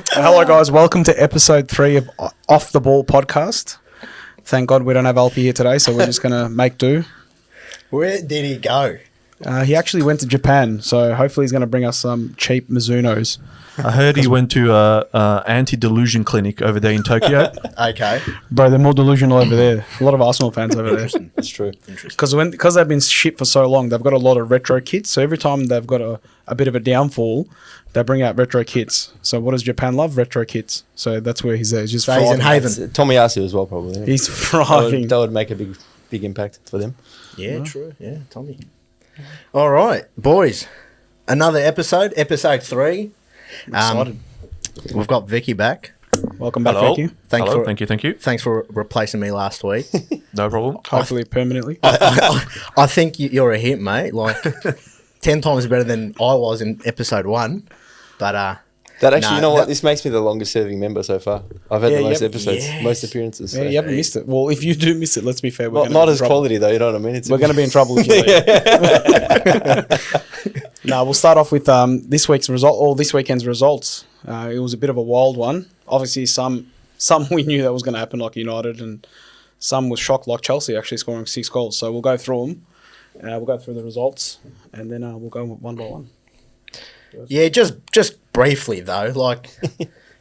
Hello, guys. Welcome to episode 3 of Off the Ball podcast. Thank God we don't have Alpy here today, so we're just going to make do. Where did he go? He actually went to Japan, so hopefully he's going to bring us some cheap Mizunos. I heard he went to a anti-delusion clinic over there in Tokyo. Okay. Bro, they're more delusional over there. A lot of Arsenal fans over there. That's true. Because they've been shit for so long, they've got a lot of retro kits. So every time they've got a bit of a downfall, they bring out retro kits. So what does Japan love? Retro kits. So that's where he's there. He's just So he's in thriving. Haven. Tomiyasu as well, probably. He's thriving. That would make a big impact for them. Yeah, true. Yeah, Tommy. All right, boys. Another episode 3. I'm excited. We've got Vicky back. Welcome back, Hello. Vicky. Hello, thank you. Thanks for replacing me last week. No problem. Hopefully permanently. I think you're a hit, mate. Like 10 times better than I was in episode 1. But That actually, No, you know what? that- This makes me the longest serving member so far. I've had Yeah, the most yep. episodes, Yes. most appearances. Yeah, So. you haven't missed it. Well, if you do miss it, let's be fair. We're Not gonna as be in trouble. quality though, you know what I mean? We're going to be in trouble if you leave. No, we'll start off with this weekend's results. It was a bit of a wild one. Obviously, some we knew that was going to happen, like United, and some was shocked, like Chelsea, actually scoring 6 goals. So we'll go through them. We'll go through the results, and then we'll go one by one. yeah, just briefly though. Like,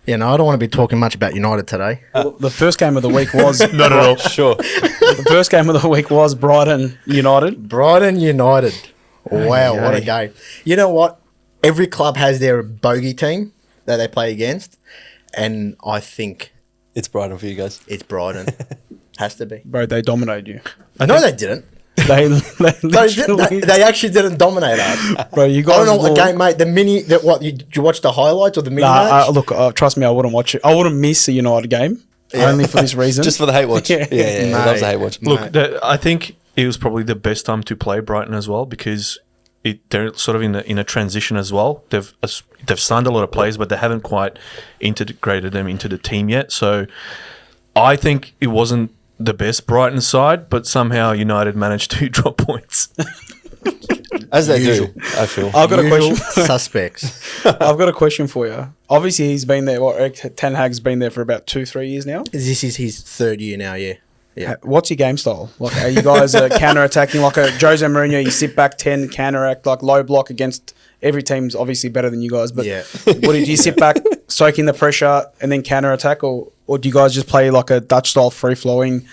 I don't want to be talking much about United today. Well, the first game of the week was Not at all. Sure. the first game of the week was Brighton United. Brighton United. Wow, what a game. You know what? Every club has their bogey team that they play against, and I think It's Brighton for you guys. it's Brighton. Has to be. Bro, they dominated you. No, they didn't. They literally, They actually didn't dominate us. bro, you I guys. don't know what will- game, mate. The mini, did you watch the highlights or the mini match? Look, trust me, I wouldn't watch it. I wouldn't miss a United game only for this reason. Just for the hate watch. Yeah. Yeah, he loves the hate watch. Look, I think it was probably the best time to play Brighton as well because they're sort of in a transition as well. They've signed a lot of players, but they haven't quite integrated them into the team yet. So I think it wasn't the best Brighton side, but somehow United managed to drop points. As they Usual. do, I feel. I've got a Usual question. suspects. I've got a question for you. Obviously, he's been there. Ten Hag's been there for about 2-3 years now. This is his 3rd year now, yeah. Yeah. What's your game style? Like, are you guys counter attacking like a Jose Mourinho? You sit back 10, counteract, like low block against every team's obviously better than you guys. But Yeah. what do you sit back, soak in the pressure, and then counter attack, or do you guys just play like a Dutch style free flowing?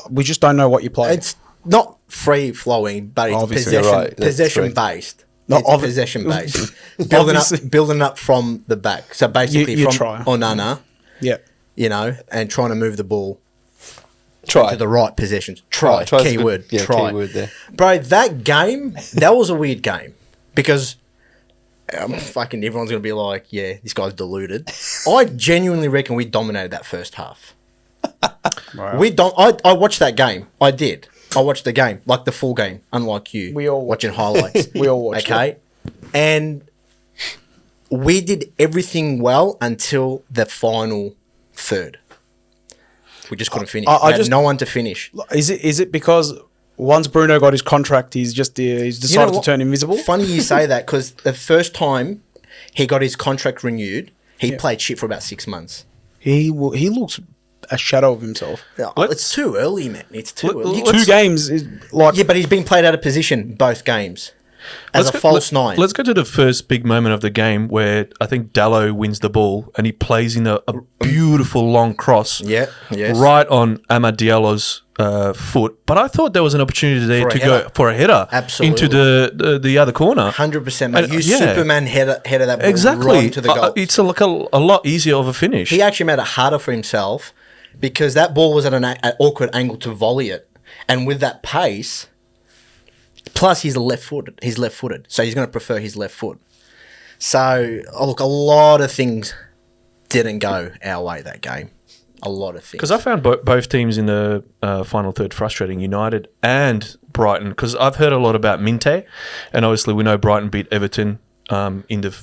We just don't know what you play. It's not free flowing, but it's Obviously. possession, You're right. That's possession correct. based. No, It's possession based. building up from the back. So basically You from try. Onana, Yeah. and trying to move the ball Try. to the right possessions. Try. Try's a good- Keyword. yeah, try. keyword there. Bro, that game, that was a weird game because fucking everyone's going to be like, yeah, this guy's deluded. I genuinely reckon we dominated that first half. Right. I watched that game. I did. I watched the game, like the full game, unlike you. We all watching highlights. We all watched okay? And we did everything well until the final third. We just couldn't finish. I We had just- no one to finish. Is it because once Bruno got his contract, he's decided You know to what? turn invisible? Funny you say that because the first time he got his contract renewed, he played shit for about 6 months. He looks a shadow of himself. It's too early, man. It's too early. Two games is like Yeah, but he's been played out of position both games as a false nine. Let's go to the first big moment of the game where I think Dallo wins the ball and he plays in a beautiful long cross Yeah, yes. right on Amad Diallo's foot. But I thought there was an opportunity there For a to header. go for a header Absolutely. into the other corner. 100%, mate. And, You yeah. Superman header that ball Exactly. right into the goal. It's a lot easier of a finish. He actually made it harder for himself because that ball was at an awkward angle to volley it. And with that pace, plus he's left-footed, so he's going to prefer his left foot. So, look, a lot of things didn't go our way that game. A lot of things. Because I found both teams in the final third frustrating, United and Brighton, because I've heard a lot about Minte, and obviously we know Brighton beat Everton in the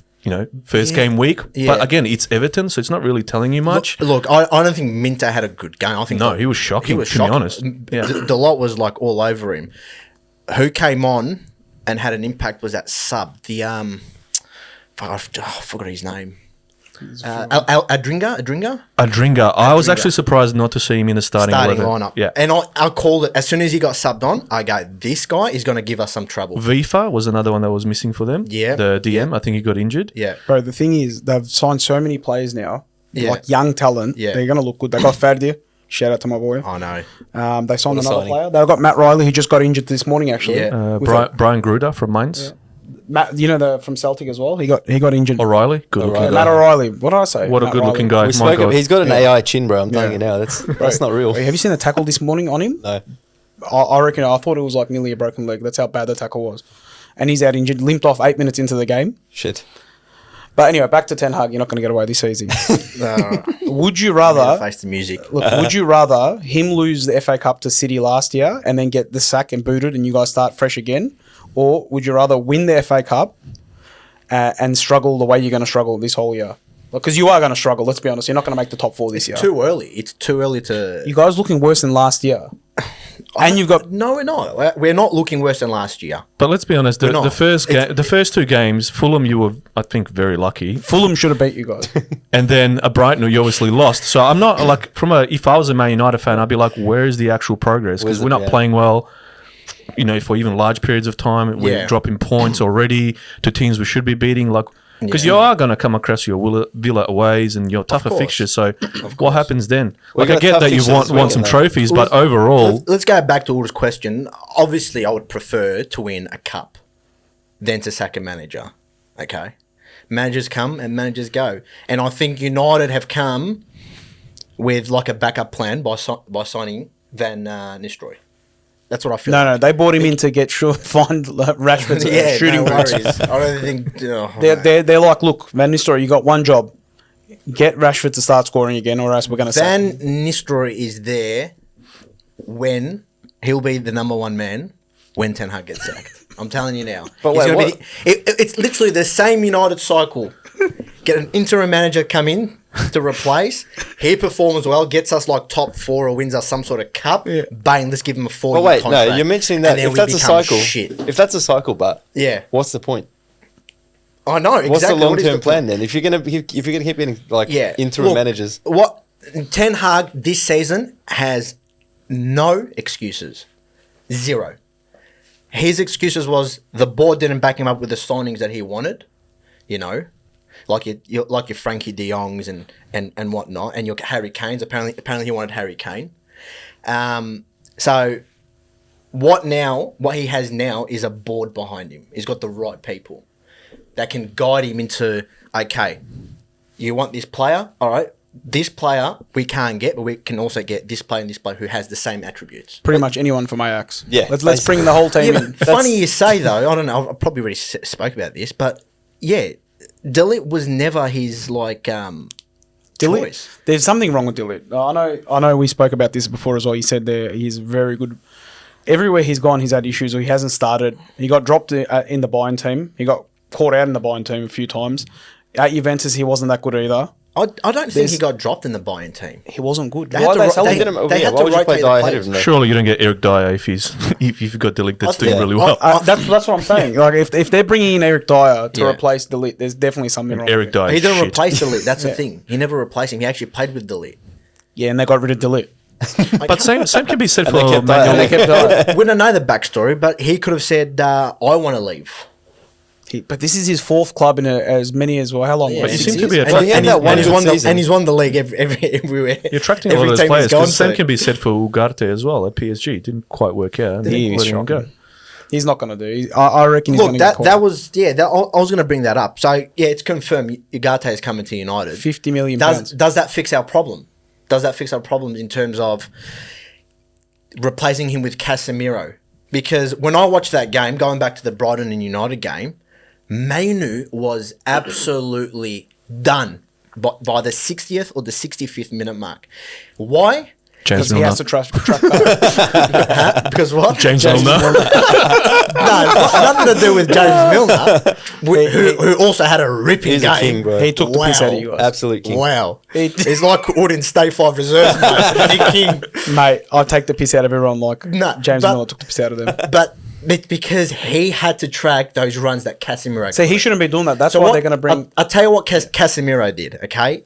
first game week. Yeah. But again, it's Everton, so it's not really telling you much. Look, I don't think Minter had a good game. I think No, he was shocking, to be honest. Yeah. The lot was like all over him. Who came on and had an impact was that sub. I forgot his name. Adringa? Adringa. I was Adringa. actually surprised not to see him in the starting 11. lineup. Yeah. And I called it as soon as he got subbed on. I go, this guy is going to give us some trouble. Vifa was another one that was missing for them. Yeah. The DM, Yeah. I think he got injured. Yeah. Bro, the thing is, they've signed so many players now, Yeah. like young talent. Yeah. They're gonna look good. They got Ferdi. Shout out to my boy. I know. They signed What a another signing. player. They've got Matt Riley, who just got injured this morning. Actually, Yeah. With Brian Gruder from Mainz. Matt, from Celtic as well. He got injured. O'Reilly, good looking O'Reilly. guy. Matt O'Reilly. What did I say? What a Matt good looking Riley. guy. We My spoke God. of, he's got an Yeah. AI chin, bro. I'm telling Yeah. you now. That's not real. Have you seen the tackle this morning on him? No. I reckon. I thought it was like nearly a broken leg. That's how bad the tackle was. And he's out injured, limped off 8 minutes into the game. Shit. But anyway, back to Ten Hag. You're not going to get away this easy. No. Would you rather? Face the music. Look, would you rather him lose the FA Cup to City last year and then get the sack and booted and you guys start fresh again? Or would you rather win the FA Cup and struggle the way you're going to struggle this whole year? Because you are going to struggle, let's be honest. You're not going to make the top four this year. Too early. It's too early to. You guys looking worse than last year. And you've got... No, we're not. We're not looking worse than last year. But let's be honest, We're not. the first two games, Fulham, you were, I think, very lucky. Fulham should have beat you guys. And then a Brighton, you obviously lost. So I'm not like if I was a Man United fan, I'd be like, where is the actual progress? Because Where's we're it? not Yeah. playing well. For even large periods of time, we're Yeah. dropping points already to teams we should be beating. Like, because you are going to come across your Villa aways and your tougher course. fixtures. So what happens then? We've Like, I got get tough that you fixtures want this weekend, some though. trophies, but overall, Let's go back to Ulr's question. Obviously, I would prefer to win a cup than to sack a manager. Okay? Managers come and managers go. And I think United have come with like a backup plan by signing Van Nistelrooy. That's what I feel. No, they bought him in to get find Rashford's Yeah, shooting no boots. worries. I don't think. They're like, look, Van Nistelrooy, you got one job. Get Rashford to start scoring again, or else we're going to sack Van him. Nistelrooy is there when he'll be the number one man when Ten Hag gets sacked. I'm telling you now. But He's wait, gonna what- it's literally the same United cycle. Get an interim manager come in to replace. He performs well, gets us like top four or wins us some sort of cup. Yeah. Bang, let's give him a 4 But year wait, contract. no, you're mentioning that and then if we that's a become cycle, shit. if that's a cycle, but Yeah. what's the point? I know exactly. What's the long what is term plan then? If you're gonna keep getting like Yeah. interim Look, managers, What Ten Hag this season has no excuses. Zero. His excuses was the board didn't back him up with the signings that he wanted, like your Frankie De Jongs and whatnot, and your Harry Kane's. Apparently he wanted Harry Kane. So what he has now is a board behind him. He's got the right people that can guide him into, okay, you want this player? All right. This player we can't get, but we can also get this player and this player who has the same attributes. Pretty much anyone from Ajax. Yeah, Let's bring the whole team Yeah, in. but funny you say though. I don't know. I probably already spoke about this, but yeah, Delete was never his choice. Delete. There's something wrong with Delete. I know we spoke about this before as well. You said there he's very good. Everywhere he's gone, he's had issues or he hasn't started. He got dropped in the Bayern team. He got caught out in the Bayern team a few times. At Juventus, he wasn't that good either. I don't think he got dropped in the Bayern team. He wasn't good. They why had to they ro- selling they- him over they here? had Why to would you play rotate the Dyer ahead players. of him? though? surely you don't get Eric Dyer if you've got Delict that's doing Yeah. really well. That's what I'm saying. Like if they're bringing in Eric Dyer to Yeah. replace Delete, there's definitely something wrong. Eric with it. Dyer. He didn't shit. replace Delete. That's the thing. He never replaced him. He actually played with Delete. Yeah, and they got rid of Delete. But same can be said And for they kept Man Dyer. And they United. kept Dyer. We don't know the backstory, but he could have said, "I want to leave." But this is his fourth club in as many as well. How long? Yeah, But you Six seem to years? be And, attracting. he had that one he's good won season. and he's won the league everywhere. You're attracting a lot every of those team he's players. gone 'cause Same to. can be said for Ugarte as well at PSG. It didn't quite work out. And He they is let him go. shocking. He's not going to do. I reckon he's going Look, to get caught. that was I was going to bring that up. So yeah, it's confirmed. Ugarte is coming to United. 50 million Does pounds. does that fix our problem? Does that fix our problem in terms of replacing him with Casemiro? Because when I watched that game, going back to the Brighton and United game, Mainu was absolutely done by the 60th or the 65th minute mark. Why? James Because he has Milner. to track back. Huh? Because what? James Milner. No, it's got nothing to do with James Milner, who also had a ripping He's game. a king, bro. He took the piss out of you guys. Absolute king. Wow. He- It's like Wood State 5 reserves, mate. Big king. Mate, I take the piss out of everyone like No, James but- Miller took the piss out of them. But Because he had to track those runs that Casemiro. So he shouldn't be doing that. That's why they're going to bring. I'll tell you what Casemiro did. Okay,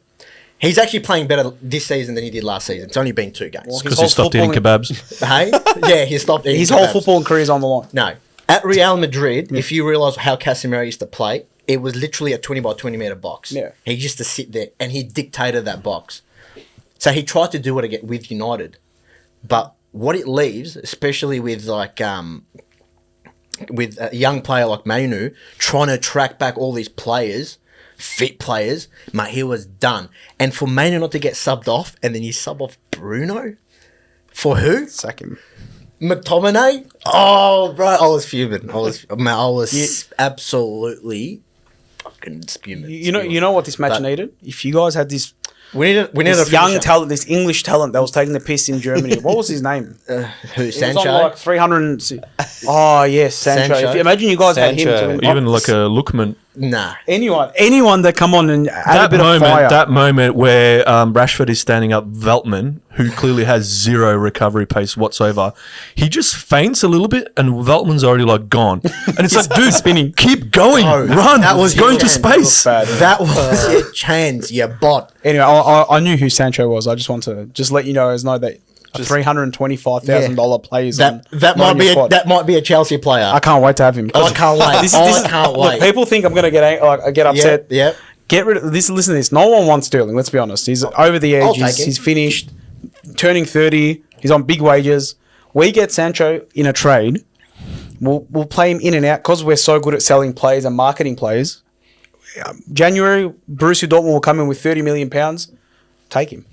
he's actually playing better this season than he did last season. It's only been 2 games. Because he stopped eating kebabs. Hey, yeah, he stopped eating. His whole kebabs. footballing career is on the line. No, at Real Madrid, if you realise how Casemiro used to play, it was literally a 20 by 20 meter box. Yeah. He used to sit there and he dictated that box. So he tried to do it again with United, but what it leaves, especially with with a young player like Manu, trying to track back all these players, fit players, mate, he was done. And for Manu not to get subbed off, and then you sub off Bruno, for who? Sack him. McTominay? Oh, bro, I was fuming. I was absolutely fucking spuming. You know what this match But- needed? If you guys had this We need this a young finisher. talent, this English talent that was taking the piss in Germany. What was his name? Who, He was Sancho? on like 300. Oh yes, Sancho. Sancho. If you imagine you guys had Sancho. him. Even like a Lookman. Nah. anyone that come on and add a bit of fire. That moment where Rashford is standing up Veltman, who clearly has zero recovery pace whatsoever, he just faints a little bit and Veltman's already like gone. And it's like, dude, spinning, keep going, No, run, that was go your into chance. space. That was your chance, you bot. Anyway, I knew who Sancho was. I just want to let you guys know that $325,000 players That might be a Chelsea player. I can't wait to have him. I can't wait. I can't Look, wait. people think I'm going to get upset. Yep. Get rid of this. Listen to this. No one wants Sterling. Let's be honest. He's over the I'll edge. take him. He's finished. Turning 30. He's on big wages. We get Sancho in a trade. We'll play him in and out because we're so good at selling players and marketing players. January, Borussia Dortmund will come in with £30 million. Take him.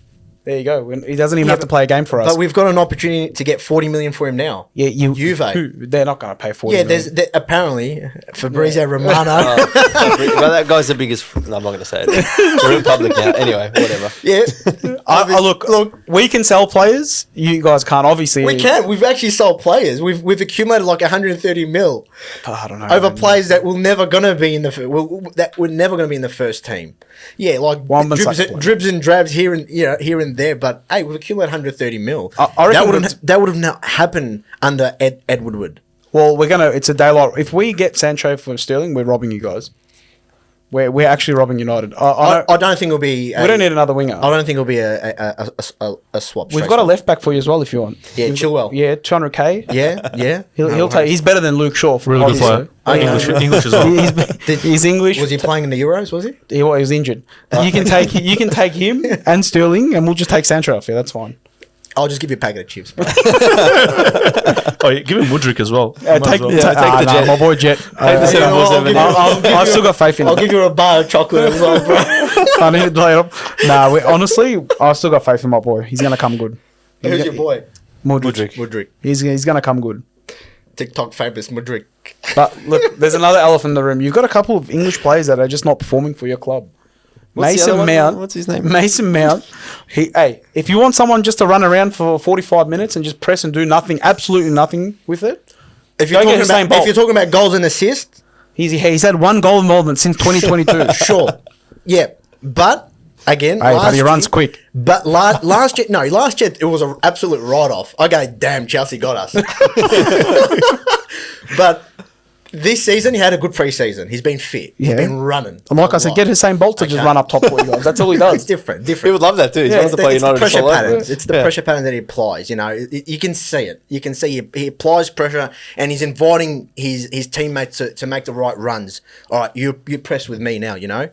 There you go. He doesn't even have to play a game for us. But we've got an opportunity to get 40 million for him now. Yeah, Juve. They're not going to pay 40 Yeah, million. apparently Fabrizio Romano. Well, that guy's the biggest. No, I'm not going to say it. We're in public now. Anyway, whatever. Yeah, Look, we can sell players. You guys can't, obviously. we can. We've actually sold players. We've accumulated like 130 mil I don't know. over players that will never gonna be in that were never gonna be in the first team. Yeah, like dribs and drabs here and there. But hey, we've accumulated 130 mil. I reckon that would have not happened under Ed Woodward. Well, it's a daylight. If we get Sancho for Sterling, we're robbing you guys. We're actually robbing United. I don't think it'll be. We don't need another winger. I don't think it'll be a swap. We've got a left back for you as well if you want. Yeah, Chilwell. Yeah, 200k. Yeah. He'll take. He's better than Luke Shaw. Really good player. English as well. He's English. Was he playing in the Euros? Was he? He was injured. You can take him and Sterling, and we'll just take Sancho off. Yeah, that's fine. I'll just give you a packet of chips. Bro. Oh, yeah, give him Mudryk as well. Take the Jet. my boy Jet. the 747. I've still got faith in I'll him. give you a bar of chocolate as well, bro. I need to play it up. Nah, honestly, I've still got faith in my boy. He's gonna come good. Who's your boy? Mudryk. He's gonna come good. TikTok famous Mudryk. But look, there's another elephant in the room. You've got a couple of English players that are just not performing for your club. What's the other Mason one? Mount. What's his name? Mason Mount. If you want someone just to run around for 45 minutes and just press and do nothing, absolutely nothing with it, If you're Go get Usain Bolt. talking about goals and assists, he's had one goal involvement since 2022. sure. Yeah. But again, But he runs quick. But last year it was an absolute write-off. I go, damn, Chelsea got us. But this season, he had a good pre-season. He's been fit. He's Yeah. been running. And like a I said, lot. get Usain Bolt to just Okay. run up top for you guys. That's all he It's does. different. He would love that too. He wants to play It's the United pressure all over. patterns. It's the pressure pattern that he applies. You know, you can see it. You can see he applies pressure, and he's inviting his teammates to make the right runs. All right, you press with me now. You know,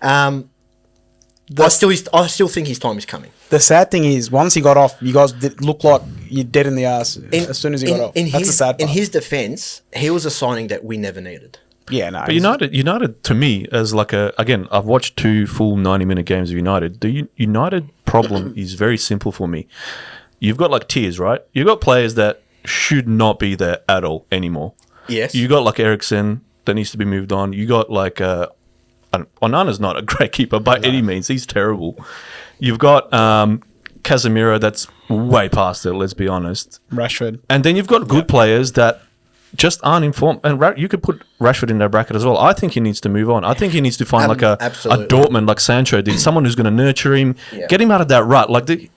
I still think his time is coming. The sad thing is, once he got off, you guys looked like you're dead in the ass as soon as he got off. That's the sad part. In his defense, he was a signing that we never needed. Yeah, no. But United to me as like again, I've watched 2 full 90-minute games of United. The United problem is very simple for me. You've got like tiers, right? You've got players that should not be there at all anymore. Yes. You got like Eriksen that needs to be moved on. You got like Onana's not a great keeper by any means. He's terrible. You've got Casemiro that's way past it, let's be honest. Rashford. And then you've got good players that just aren't informed. And you could put Rashford in that bracket as well. I think he needs to move on. I think he needs to find a absolutely. Dortmund like Sancho did, someone who's going to nurture him, get him out of that rut.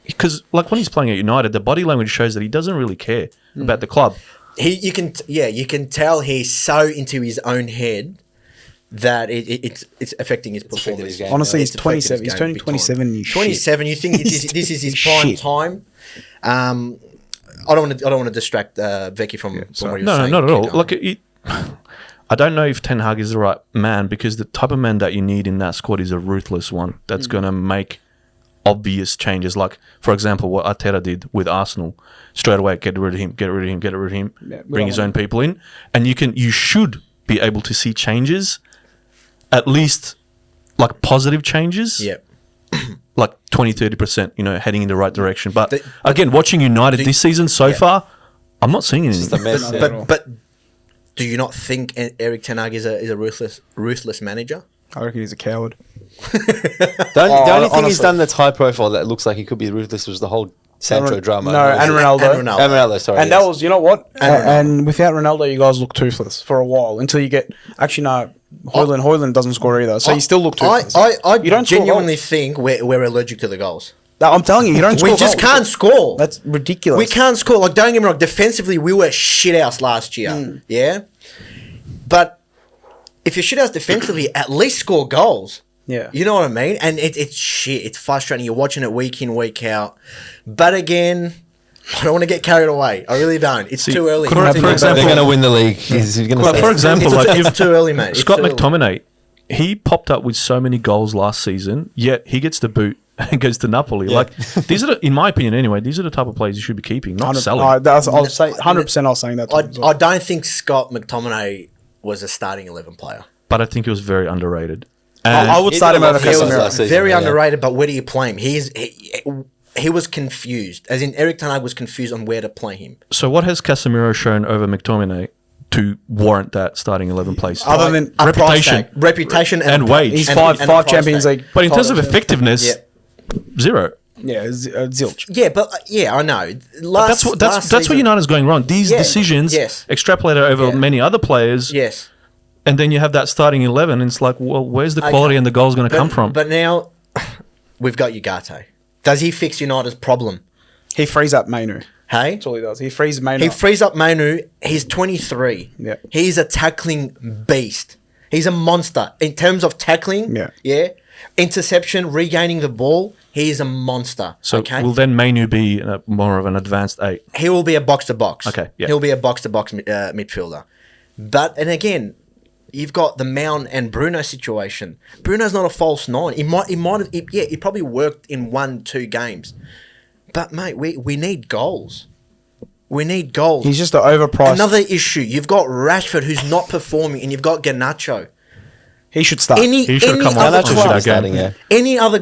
Because when he's playing at United, the body language shows that he doesn't really care about the club. you can tell he's so into his own head that it's affecting his performance. game. Honestly, It's he's affected 27. his He's game turning big time. 27. You 27. You think this is his prime Shit. time? I don't want to distract Vicky from what he was No, saying. not at all. Keep going. Like, I don't know if Ten Hag is the right man, because the type of man that you need in that squad is a ruthless one that's going to make obvious changes. Like, for example, what Arteta did with Arsenal. Straight away, get rid of him, Yeah, we bring don't his want own people in. And you should be able to see changes, at least like positive changes. Yeah. Like 20-30%, heading in the right direction. But The- again, watching United this season so far, I'm not seeing It's just a anything. mess. yeah. But do you not think Eric Ten Hag is a ruthless manager? I reckon he's a coward. The only thing he's honestly. done that's high profile that looks like he could be ruthless was the whole Sancho drama. No, and Ronaldo. And Ronaldo. And Ronaldo, sorry. And yes. that was, you know what? And And without Ronaldo, you guys look toothless for a while until you get. Actually, no. Hoyland doesn't score either, so you still look toothless. I You don't score genuinely goals. think we're allergic to the goals. No, I'm telling you don't score. We just goals. can't score. That's ridiculous. We can't score. Like, don't get me wrong. Defensively, we were shit house last year. Yeah, but if you're shit house defensively, at least score goals. Yeah. You know what I mean? And it's shit. It's frustrating. You're watching it week in, week out. But again, I don't want to get carried away. I really don't. It's too early. for example- They're going to win the league. He's going to Like, say for it. example, it's too early, mate. It's Scott too early. McTominay, he popped up with so many goals last season, yet he gets the boot and goes to Napoli. Yeah. Like, these are, in my opinion anyway, these are the type of players you should be keeping, not 100 selling. I'll say 100%. I was saying that. To him as well. I don't think Scott McTominay was a starting 11 player. But I think he was very underrated. And I would He start did him a lot over for us Casemiro. last season, Very yeah. underrated, but where do you play him? He was confused. As in, Eric Ten Hag was confused on where to play him. so what has Casemiro shown over McTominay to warrant that starting 11 place? Other than A price reputation. tag. Reputation And wage. he's and- five and a price Champions tag. League. But in terms of titles. effectiveness, Yeah. zero. Yeah, zilch. Yeah, but I know. But that's where United's going wrong. These Yeah, decisions yes. extrapolated over Yeah. many other players, Yes. and then you have that starting 11, and it's like, well, where's the quality Okay. and the goals going to come from? But now we've got Ugarte. Does he fix United's problem? He frees up Mainu. Hey? That's all he does. He frees Mainu. He up. frees up Manu. He's 23. Yeah. He's a tackling beast. He's a monster. In terms of tackling, Yeah. interception, regaining the ball, he is a monster. So okay? will then Mainu be more of an advanced 8? He will be a box-to-box. Okay, yeah. He'll be a box-to-box midfielder. But, and again, you've got the Mount and Bruno situation. Bruno's not a false nine. He probably worked in 1-2 games. But, mate, we need goals. We need goals. He's just an overpriced. Another issue, you've got Rashford who's not performing, and you've got Garnacho. He should start. He should have come other off Garnacho for should that be starting, game. yeah. any other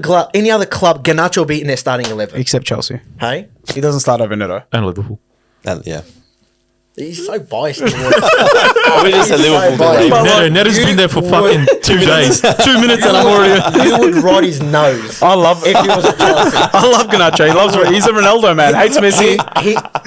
club, Garnacho will be in their starting 11. Except Chelsea. Hey, He doesn't start over Neto. And Liverpool. Yeah. he's so biased. towards- We just said He's so Liverpool. biased. today. Neto's you been there for would- fucking 2 days. 2 minutes and I'm already... You would ride his nose. I love if he was at Chelsea. I love Garnacho. He's a Ronaldo man. Hates Messi.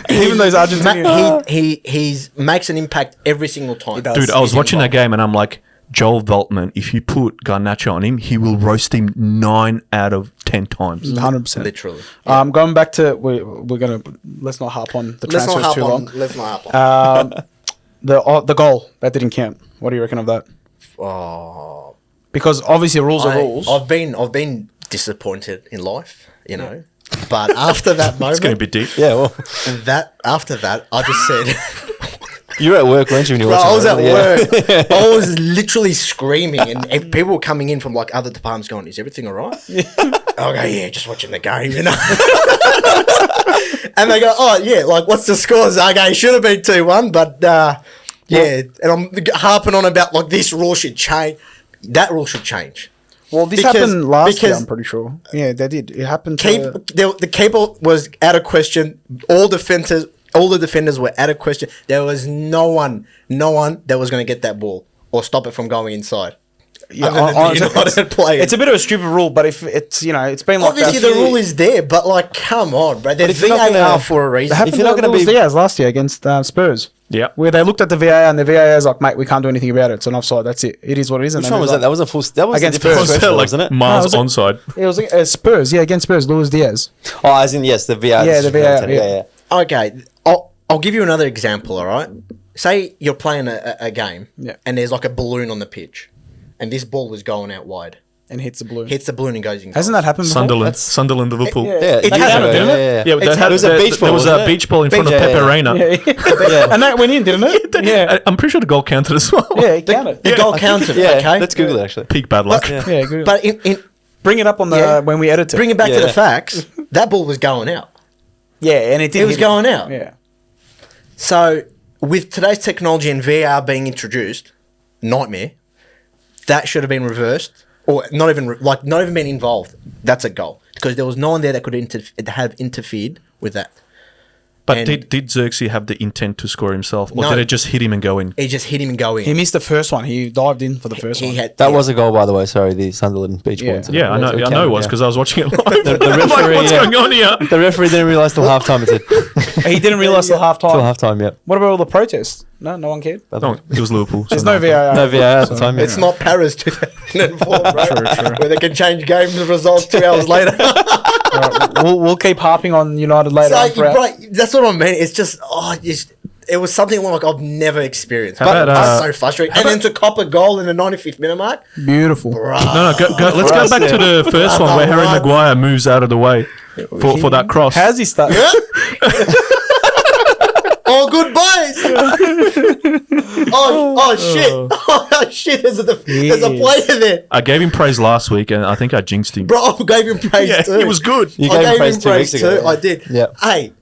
Even though he's Argentinian. He's makes an impact every single time. He does. Dude, I was He's watching that involved. game and I'm like, Joel Veltman, if you put Garnacho on him, he will roast him 9 out of 10 times. 100%. Literally. Going back to we're gonna let's not harp on the Let's not transfers harp too on. long. Let's not harp on. The goal that didn't count. What do you reckon of that? Oh, Because obviously rules are rules. I've been disappointed in life, you know. But after that moment, It's going to be deep. Yeah, well, after that, I just said. you were at work, weren't you, when you were Bro, I was watching at that? work. I was literally screaming, and people were coming in from like other departments, going, "Is everything all right?" I go, "Yeah, just watching the game," you know. And they go, "Oh yeah, like what's the scores?" Okay, should have been 2-1, but yeah. And I'm harping on about like this rule should change. That rule should change. Well, this Because- happened last year, because- I'm pretty sure. Yeah, they did. It happened The keeper was out of question. All the defenders were out of question. There was no one that was going to get that ball or stop it from going inside. Yeah, Other than the United players. it's a bit of a stupid rule, but if it's it's been like Obviously, that. the rule is there, but like, come on, bro. There's if you're not VAR gonna- for a It reason. happened If you're not to gonna Luis be- Diaz last year against Spurs. Yeah. Where they looked at the VAR and the VAR is like, mate, we can't do anything about it. It's an offside. That's it. It is what it is. And Which then one was it that? That was a full. That was Against a different Spurs. situation, like wasn't it? miles No, was onside. It was Spurs. Yeah, against Spurs. Luis Diaz. Oh, as in yes, the VR. Yeah, the VR, Yeah, yeah. Okay, I'll give you another example, all right? Say you're playing a game and there's like a balloon on the pitch and this ball is going out wide. And hits the balloon. Hits the balloon and goes in. Hasn't that happened before? Sunderland, Liverpool. Yeah, It happened, didn't it? Yeah, but there was a beach ball. There was a beach ball in front of Pepe Reina. Yeah. And that went in, didn't it? Yeah. I'm pretty sure the goal counted as well. Yeah, it counted. The goal counted, Yeah, okay? let's Google it actually. Peak bad luck. Yeah, good. But in Bring it up on the Yeah. when we edit it. bring it back to the Yeah. facts, that ball was going out. Yeah, and it did. It was going out. Yeah. So with today's technology and VR being introduced, nightmare, that should have been reversed. Or not even been involved. That's a goal because there was no one there that could have interfered with that. But And- did Xerxes have the intent to score himself, or No. did it just hit him and go in? It just hit him and go in. He missed the first one. He dived in for the first one. That was a goal, by the way. Sorry, the Sunderland beach ball. Yeah. incident. Yeah, I know. I know it was because I was watching it live. The I'm like, referee, what's yeah. going on here? The referee didn't realise till half time. It said He didn't realise till half till time. half time. Yeah, What about all the protests? No one cared. No, it was Liverpool. There's so no VAR. no VAR at the time. Yeah. It's not Paris 2004, bro, True. where they can change games results 2 hours later. Alright, we'll keep harping on United later. on throughout. Bro, that's what I mean. It's just, it was something like I've never experienced. How But about, it's so frustrating. And then to cop a goal in the 95th minute mark. Beautiful. No, let's go back to the first one where Harry Right. Maguire moves out of the way for that cross. How's he start? Oh, good boys. oh shit. Oh, shit. There's a player there. I gave him praise last week, and I think I jinxed him. Bro, I gave him praise Yeah, too. he was good. You I gave him praise 2 weeks ago. I did. Yeah. Hey,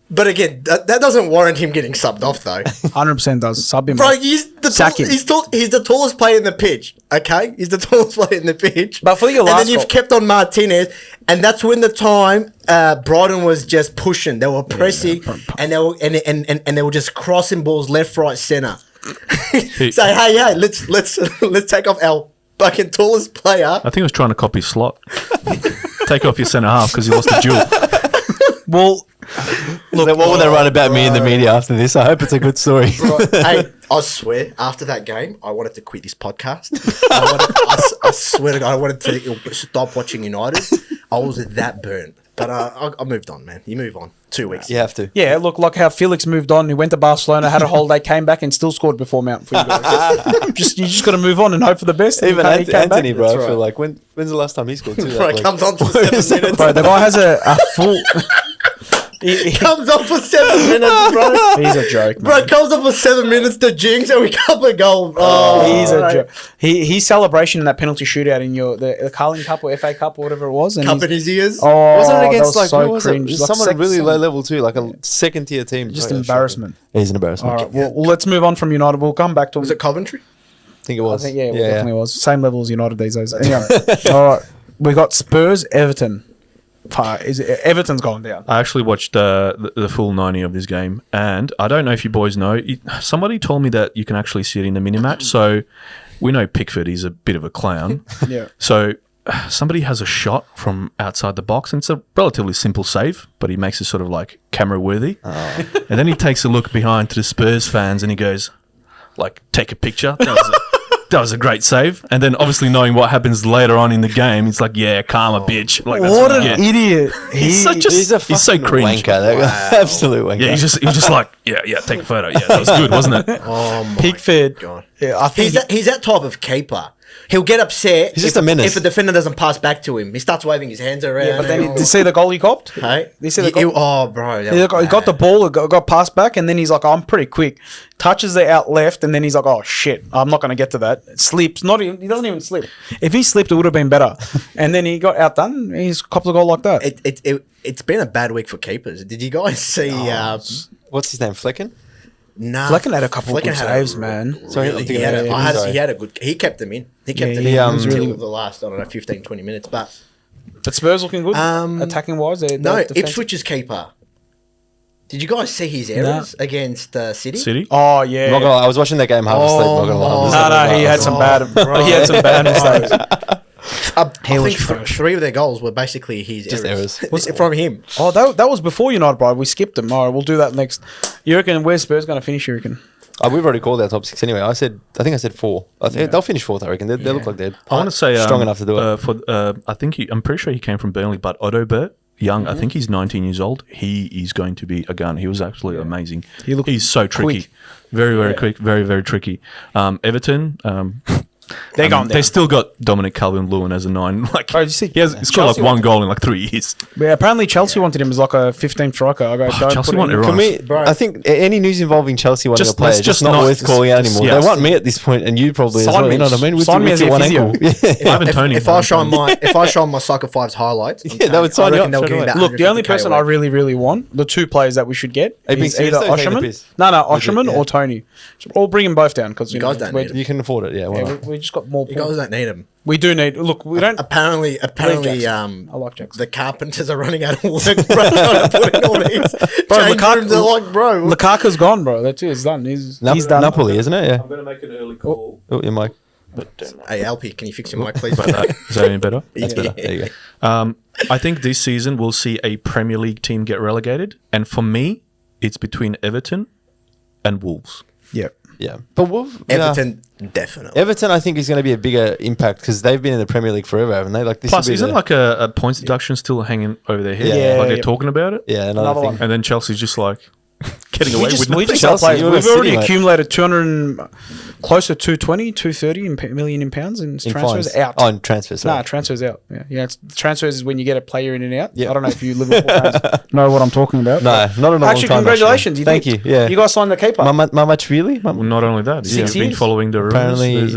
but again, that doesn't warrant him getting subbed off though. 100% does. Sub him. Bro, mate. Sack him. he's the tallest player in the pitch. Okay, he's the tallest player in the pitch. But for your and last then you've goal- kept on Martinez, and that's when the time Brighton was just pushing. They were pressing, and they were and they were just crossing balls left, right, center. Say, hey, let's take off our fucking tallest player. I think he was trying to copy slot. Take off your centre half because he lost the duel. Well, What will they write about me in the media after this? I hope it's a good story. Hey, I swear, after that game, I wanted to quit this podcast. I swear to God, I wanted to stop watching United. I was that burnt. But I moved on, man. You move on. 2 weeks. You have to. yeah, look like how Felix moved on. He went to Barcelona, had a holiday, came back, and still scored before Mount for you guys. You just got to move on and hope for the best. Even He came Anthony, back. bro. I That's feel right. like when's the last time he scored two? Bro, it comes on for 7 minutes. Bro, the guy has a full. Comes on for 7 minutes, bro. He's a joke, man. Bro, comes on for 7 minutes to jinx and we cup a goal. Oh, He's a bro. joke. His celebration in that penalty shootout in the Carling Cup or FA Cup or whatever it was. And Cup he's- in his ears. Oh, Wasn't it that against was like so who was cringe. it? Like Someone really second- low level too, like a second tier team. Just Oh, yeah, embarrassment. shocking. He's an embarrassment. All right, well, let's move on from United. We'll come back to. Was it Coventry? I think it I was. think it definitely was. Same level as United these days. Anyway, all right, we got Spurs, Everton. Everton's going down. I actually watched the full 90 of this game, and I don't know if you boys know. Somebody told me that you can actually see it in the mini match. So we know Pickford is a bit of a clown. Yeah. So somebody has a shot from outside the box, and it's a relatively simple save, but he makes it sort of like camera worthy. And then he takes a look behind to the Spurs fans, and he goes, like, take a picture. That was a great save. And then obviously knowing what happens later on in the game, it's like, yeah, karma, bitch. Like, that's What you an get. idiot! He's so He's so cringe. wanker. That guy. Absolute wanker. Yeah, he was just like, yeah, take a photo. Yeah, that was good, wasn't it? Oh, my Pickford. God. Yeah, I think He's that type of keeper. He'll get upset He's just a menace. if a defender doesn't pass back to him. He starts waving his hands around. Yeah, but then and did you see the goal he copped? hey? You see the goal? Oh, bro. that He was got the bad. ball, got passed back, and then he's like, I'm pretty quick. Touches it out left, and then he's like, oh, shit, I'm not going to get to that. Slips. Not even. He doesn't even slip. If he slipped, it would have been better. And then he got outdone. He's copped a goal like that. It's been a bad week for keepers. Did you guys see... What's his name? Flecken? nah, Flecken had a couple of Flecken good had saves, man. Sorry, I'm He thinking had, of a, it. I had, Sorry. he had a good... He kept them in. He kept Yeah, them he in was until really- the last, I don't know, 15, 20 minutes. But But Spurs looking good, attacking-wise. no, Ipswich's keeper. Did you guys see his errors against City? City? Oh, yeah. Not gonna lie, I was watching that game half asleep. Not gonna lie. No, he had some bad. bro. He had some bad mistakes. I was think trash. 3 of their goals were basically his Just errors. errors. From him. Oh, that was before United, bro. We skipped them. All right, we'll do that next. You reckon where's Spurs going to finish? You reckon? We've already called our top 6 anyway. I think I said 4. I think they'll finish 4th. I reckon they look like they're I want to say strong enough to do it. I'm pretty sure he came from Burnley, but Otto Burt, young. I think he's 19 years old. He is going to be a gun. He was actually amazing. He's so tricky. quick. Very, very quick. Very, very tricky. Everton, They're going they down. still got Dominic Calvert-Lewin as a 9. Like, Bro, did you see- he's scored like Chelsea one goal in like 3 years. Yeah, apparently Chelsea wanted him as like a 15 striker. I go, don't Chelsea put want him in. Iran. Can we? I think any news involving Chelsea wanting Just- a player let's is just just not not- worth calling out anymore. yeah. They want me at this point, and you probably as Sign well. me. You know what I mean? With, Sign me with as your their one physio. ankle. Ivan Toney. If I show my Soccer 5's highlights, Yeah, that would sign you up they'll straight give me away. that Look, the only 150K person away. I really, really want, the two players that we should get, Are you being is serious either though? Taking the Osherman. piss? No, Osherman yeah. or Tony. Or bring them both down because You guys don't need You can afford it, yeah. Why not? we just got more. You guys don't need him. We do need. Look, we don't. Apparently, Jackson. I like Jackson. the carpenters are running out of work, bro, trying to put in all these change rooms. They're like, bro, Lukaku's gone, bro. That's it. It's done. He's done. Napoli, isn't it? Yeah. going to make an early call. Oh, your mic. hey, Alpy, can you fix your mic, please? Is that any better? That's better. There you go. I think this season we'll see a Premier League team get relegated. And for me, it's between Everton and Wolves. Yeah. Yeah. But Everton, definitely. Everton, I think, is going to be a bigger impact because they've been in the Premier League forever, haven't they? Like this. Plus, will be isn't the- like a points deduction still hanging over their head? Yeah. Like they're Yeah. talking about it? yeah, Another another thing. one. And then Chelsea's just like getting away with We nothing. just Chelsea, players. you're We've a city, already mate. accumulated 200, close to 220, 230 million in pounds in In transfers fines. out. Oh, in transfers. Nah, Sorry. transfers out. Yeah, it's, transfers is when you get a player in and out. Yeah. I don't know if you Liverpool fans know what I'm talking about. No, but- not in a long Actually, time, congratulations. actually. Thank did. you, yeah. You guys signed the keeper. My much really? Well, not only that, you've 6 been years. following the rumors. Apparently, There's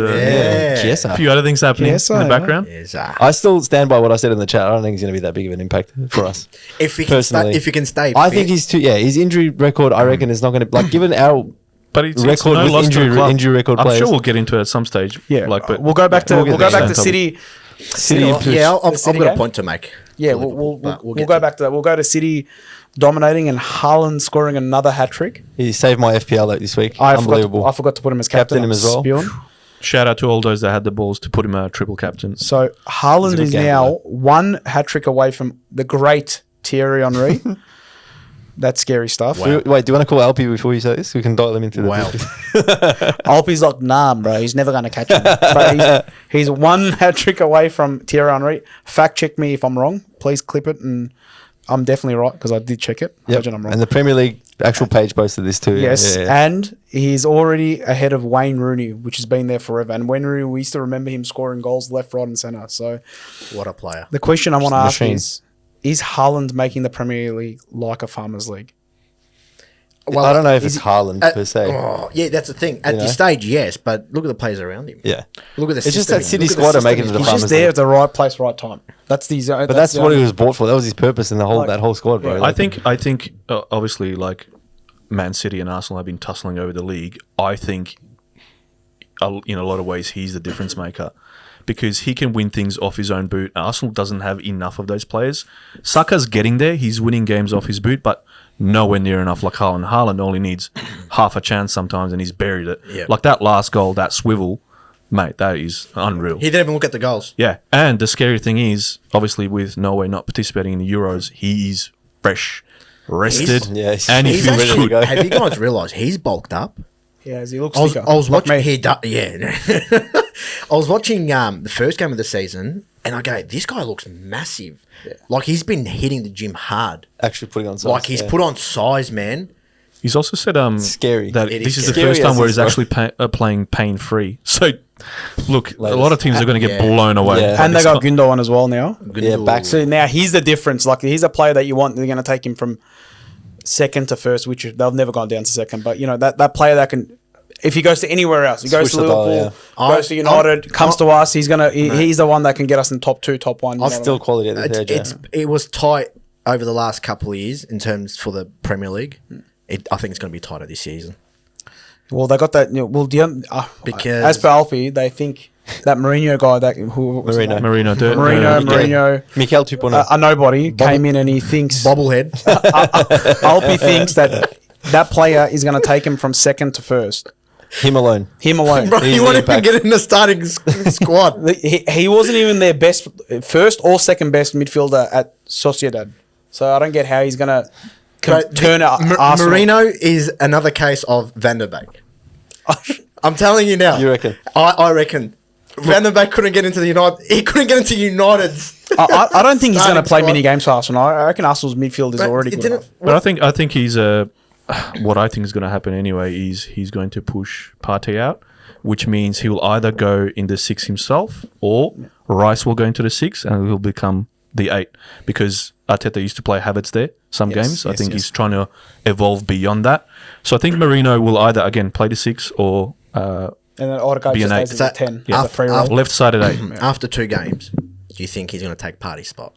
Yeah. Chiesa. a few other things happening Yes, in I the know. background. I still stand by what I said in the chat. I don't think he's going to be that big of an impact for us. If he can Personally. stay, if he can stay, I fit, think he's too. Yeah, his injury record. I reckon is not going to like given our But it's record no with loss to the club. injury record I'm players. sure we'll get into it at some stage. Yeah, like, but we'll go back to We'll get we'll go there. back to Same City. City. yeah, I've City got a game? point to make. Yeah, for we'll Liverpool, but we'll get go to back to that. We'll go to City dominating and Haaland scoring another hat trick. He saved my FPL like this week. Unbelievable. I forgot to put him as captain. Captain him as well. Spewing. shout out to all those that had the balls to put him a triple captain. So Haaland good is game, now though. one hat trick away from the great Thierry Henry. That's scary stuff. Wait, do you want to call Alpy before you say this? We can dial him into the. Wow. Alpy's like, nah, bro, he's never going to catch him. But he's one hat trick away from Thierry Henry. Fact check me if I'm wrong. Please clip it, and I'm definitely right because I did check it. Yep. Imagine I'm wrong. And the Premier League actual page posted this too. Yes, Yeah. and he's already ahead of Wayne Rooney, which has been there forever. And Wayne Rooney, we used to remember him scoring goals left, right, and centre. So What a player. the question I want to ask machine. is Haaland making the Premier League like a Farmers League? Well, I don't know if is it's he- Haaland per se. Oh, yeah, that's the thing. At You this know? stage, yes, but look at the players around him. Yeah. Look at the It's just system. that City Look at the squad are system making he's it the He's playing. just Farmers there League. at the right place, right time. That's the. But that's what he was bought for. That was his purpose in the whole that whole squad, bro. I think obviously like Man City and Arsenal have been tussling over the league. I think in a lot of ways he's the difference maker because he can win things off his own boot. Arsenal doesn't have enough of those players. Saka's getting there. He's winning games off his boot, but nowhere near enough like Haaland. Haaland only needs half a chance sometimes and he's buried it. Yeah. Like that last goal, that swivel, mate, that is unreal. He didn't even look at the goals. Yeah, and the scary thing is, obviously, with Norway not participating in the Euros, he's fresh, rested, and he He's feels ready to actually, go. have you guys realised he's bulked up? Yeah, as he looks. I was thicker. watching. Like me. Yeah, I was watching the first game of the season, and I go, "This guy looks massive. Like he's been hitting the gym hard. actually putting on size. Like he's put on size, man. He's also said Scary. that It this is is the scary. first time Scary where as he's actually playing pain free. So, look, a Latest. lot of teams are going to get Yeah. blown away. Yeah. by And they this got guy. Gundogan as well now. Yeah, back. So now he's the difference. Like he's a player that you want. They're going to take him from second to first, which they've never gone down to second. But you know that player that can, if he goes to anywhere else, he goes Switch to the dial, Liverpool, yeah. goes to United, comes to us. He's he's the one that can get us in top 2, top 1. you know what I Still mean? quality at the edge. It was tight over the last couple of years in terms for the Premier League. I think it's going to be tighter this season. Well, they got that. You know, well, Because- as per Alpy, they think that Mourinho guy, that who was his Marino. name? Mourinho. Mourinho, Mikel 2.0. a nobody came in and he thinks Bobblehead. Alpy thinks that player is going to take him from second to first. Him alone. Him alone. Bro, He's you the won't even impact. get in the starting squad. He wasn't even their best, first or second best midfielder at Sociedad. So I don't get how he's going to turn Arsenal. Marino is another case of Van der Beek. I'm telling you now. You reckon? I reckon. Van der Beek couldn't get into the United. He couldn't get into United's. I don't think he's going to play Starting many squad. games for Arsenal. I reckon Arsenal's midfield is But already it good didn't- enough. But I think he's what I think is going to happen anyway is he's going to push Partey out, which means he will either go in the 6 himself or Rice will go into the 6 and he'll become the 8 because Arteta used to play Havertz there some games. I think he's trying to evolve beyond that. So I think Marino will either again play the 6 or And then Odegaard Be just an stays eight. as a 10. Yeah. As a free roll. left side at 8. After 2 games, do you think he's going to take Partey's spot?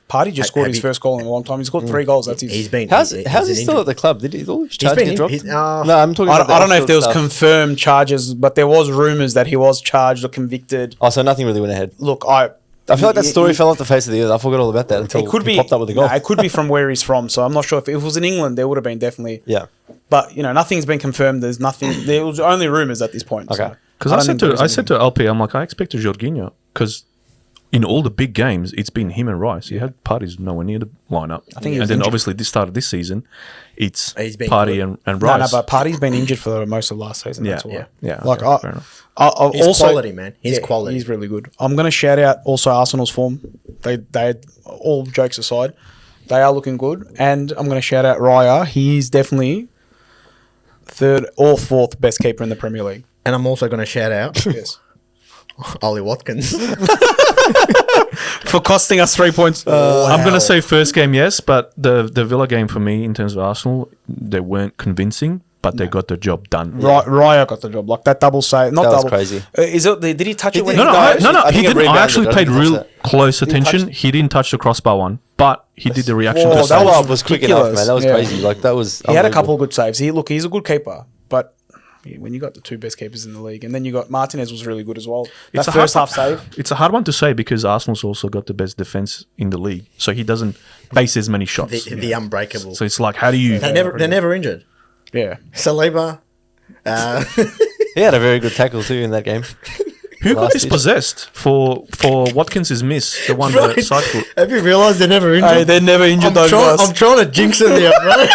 Party just scored have his you- first goal in a long time. He scored 3 goals. That's his. He's been. How's he's he an still injury. at the club? Did he all his He's charges been get in- dropped? he's- No, I'm talking I about don't know if there was stuff. confirmed charges, but there was rumours that he was charged or convicted. Oh, so nothing really went ahead. Look, I feel like that story he- fell off the face of the earth. I forgot all about that until It could he be popped up with a goal. Nah, it could be from where he's from. So I'm not sure if it was in England. There would have been definitely. Yeah. But nothing's been confirmed. There's nothing. There was only rumours at this point. Okay. Because I said to Alpy, I'm like, I expected Jorginho because in all the big games, it's been him and Rice. He had Partey's nowhere near the lineup. I think he and was then injured. obviously this start of this season, it's He's been Partey good. and No, Rice. but Party's been injured for most of last season. yeah, That's why. yeah. Like okay, fair enough. He's also quality, man. He's quality. He's really good. I'm going to shout out also Arsenal's form. They all jokes aside, they are looking good. And I'm going to shout out Raya. He's definitely 3rd or 4th best keeper in the Premier League. And I'm also going to shout out Yes. Ollie Watkins. For costing us 3 points. I'm going to say first game, yes, but the Villa game for me in terms of Arsenal, they weren't convincing, but they got the job done. Raya got the job. Like that double save. Not That was double. crazy. Is it? Did he touch it when No, he no, dived? I he think it didn't. I rebounded. actually I paid didn't touch real that. close touch attention. He didn't touch the crossbar one, but he did the reaction. Whoa, to that save. was Follow-up was quick enough, ridiculous. man. That was Yeah. crazy. Like, that was He had a unbelievable. couple of good saves. He's a good keeper, but when you got the 2 best keepers in the league, and then you got Martinez was really good as well. That a first hard- half save. It's a hard one to say because Arsenal's also got the best defense in the league, so he doesn't face as many shots. the unbreakable. So it's like, how do you? They're never injured. Yeah. Saliba. He had a very good tackle too in that game. Who got Last this year. possessed for Watkins' miss? The one the side foot. Have you realised they're never injured? Hey, they're never injured, those guys. I'm trying to jinx it there, bro.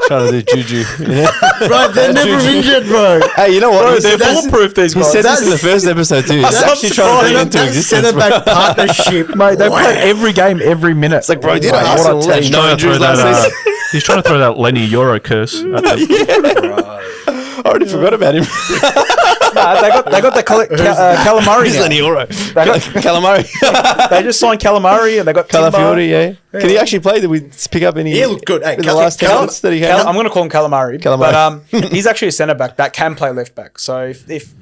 Trying to do juju. You know? Bro, they're never injured, bro. Hey, you know what? He They're said- bulletproof, these He guys. said this in the first episode too. He's I'm actually trying to bring it into That existence. centre back partnership, Mate, they play every game, every minute. It's like, bro, did what Arsenal a let team. no injuries last season? He's trying to throw that Lenny Euro curse. At the, I already forgot about him. Nah, they got the calamari He's now. Lenny Oro. They, got, Calamari. they just signed calamari and they got Timber. Calafiori, yeah. Can he actually play? Did we pick up any? He looked good. Hey, in the last 10 minutes that he had? I'm going to call him calamari. Calamari. But he's actually a centre back that can play left back. So if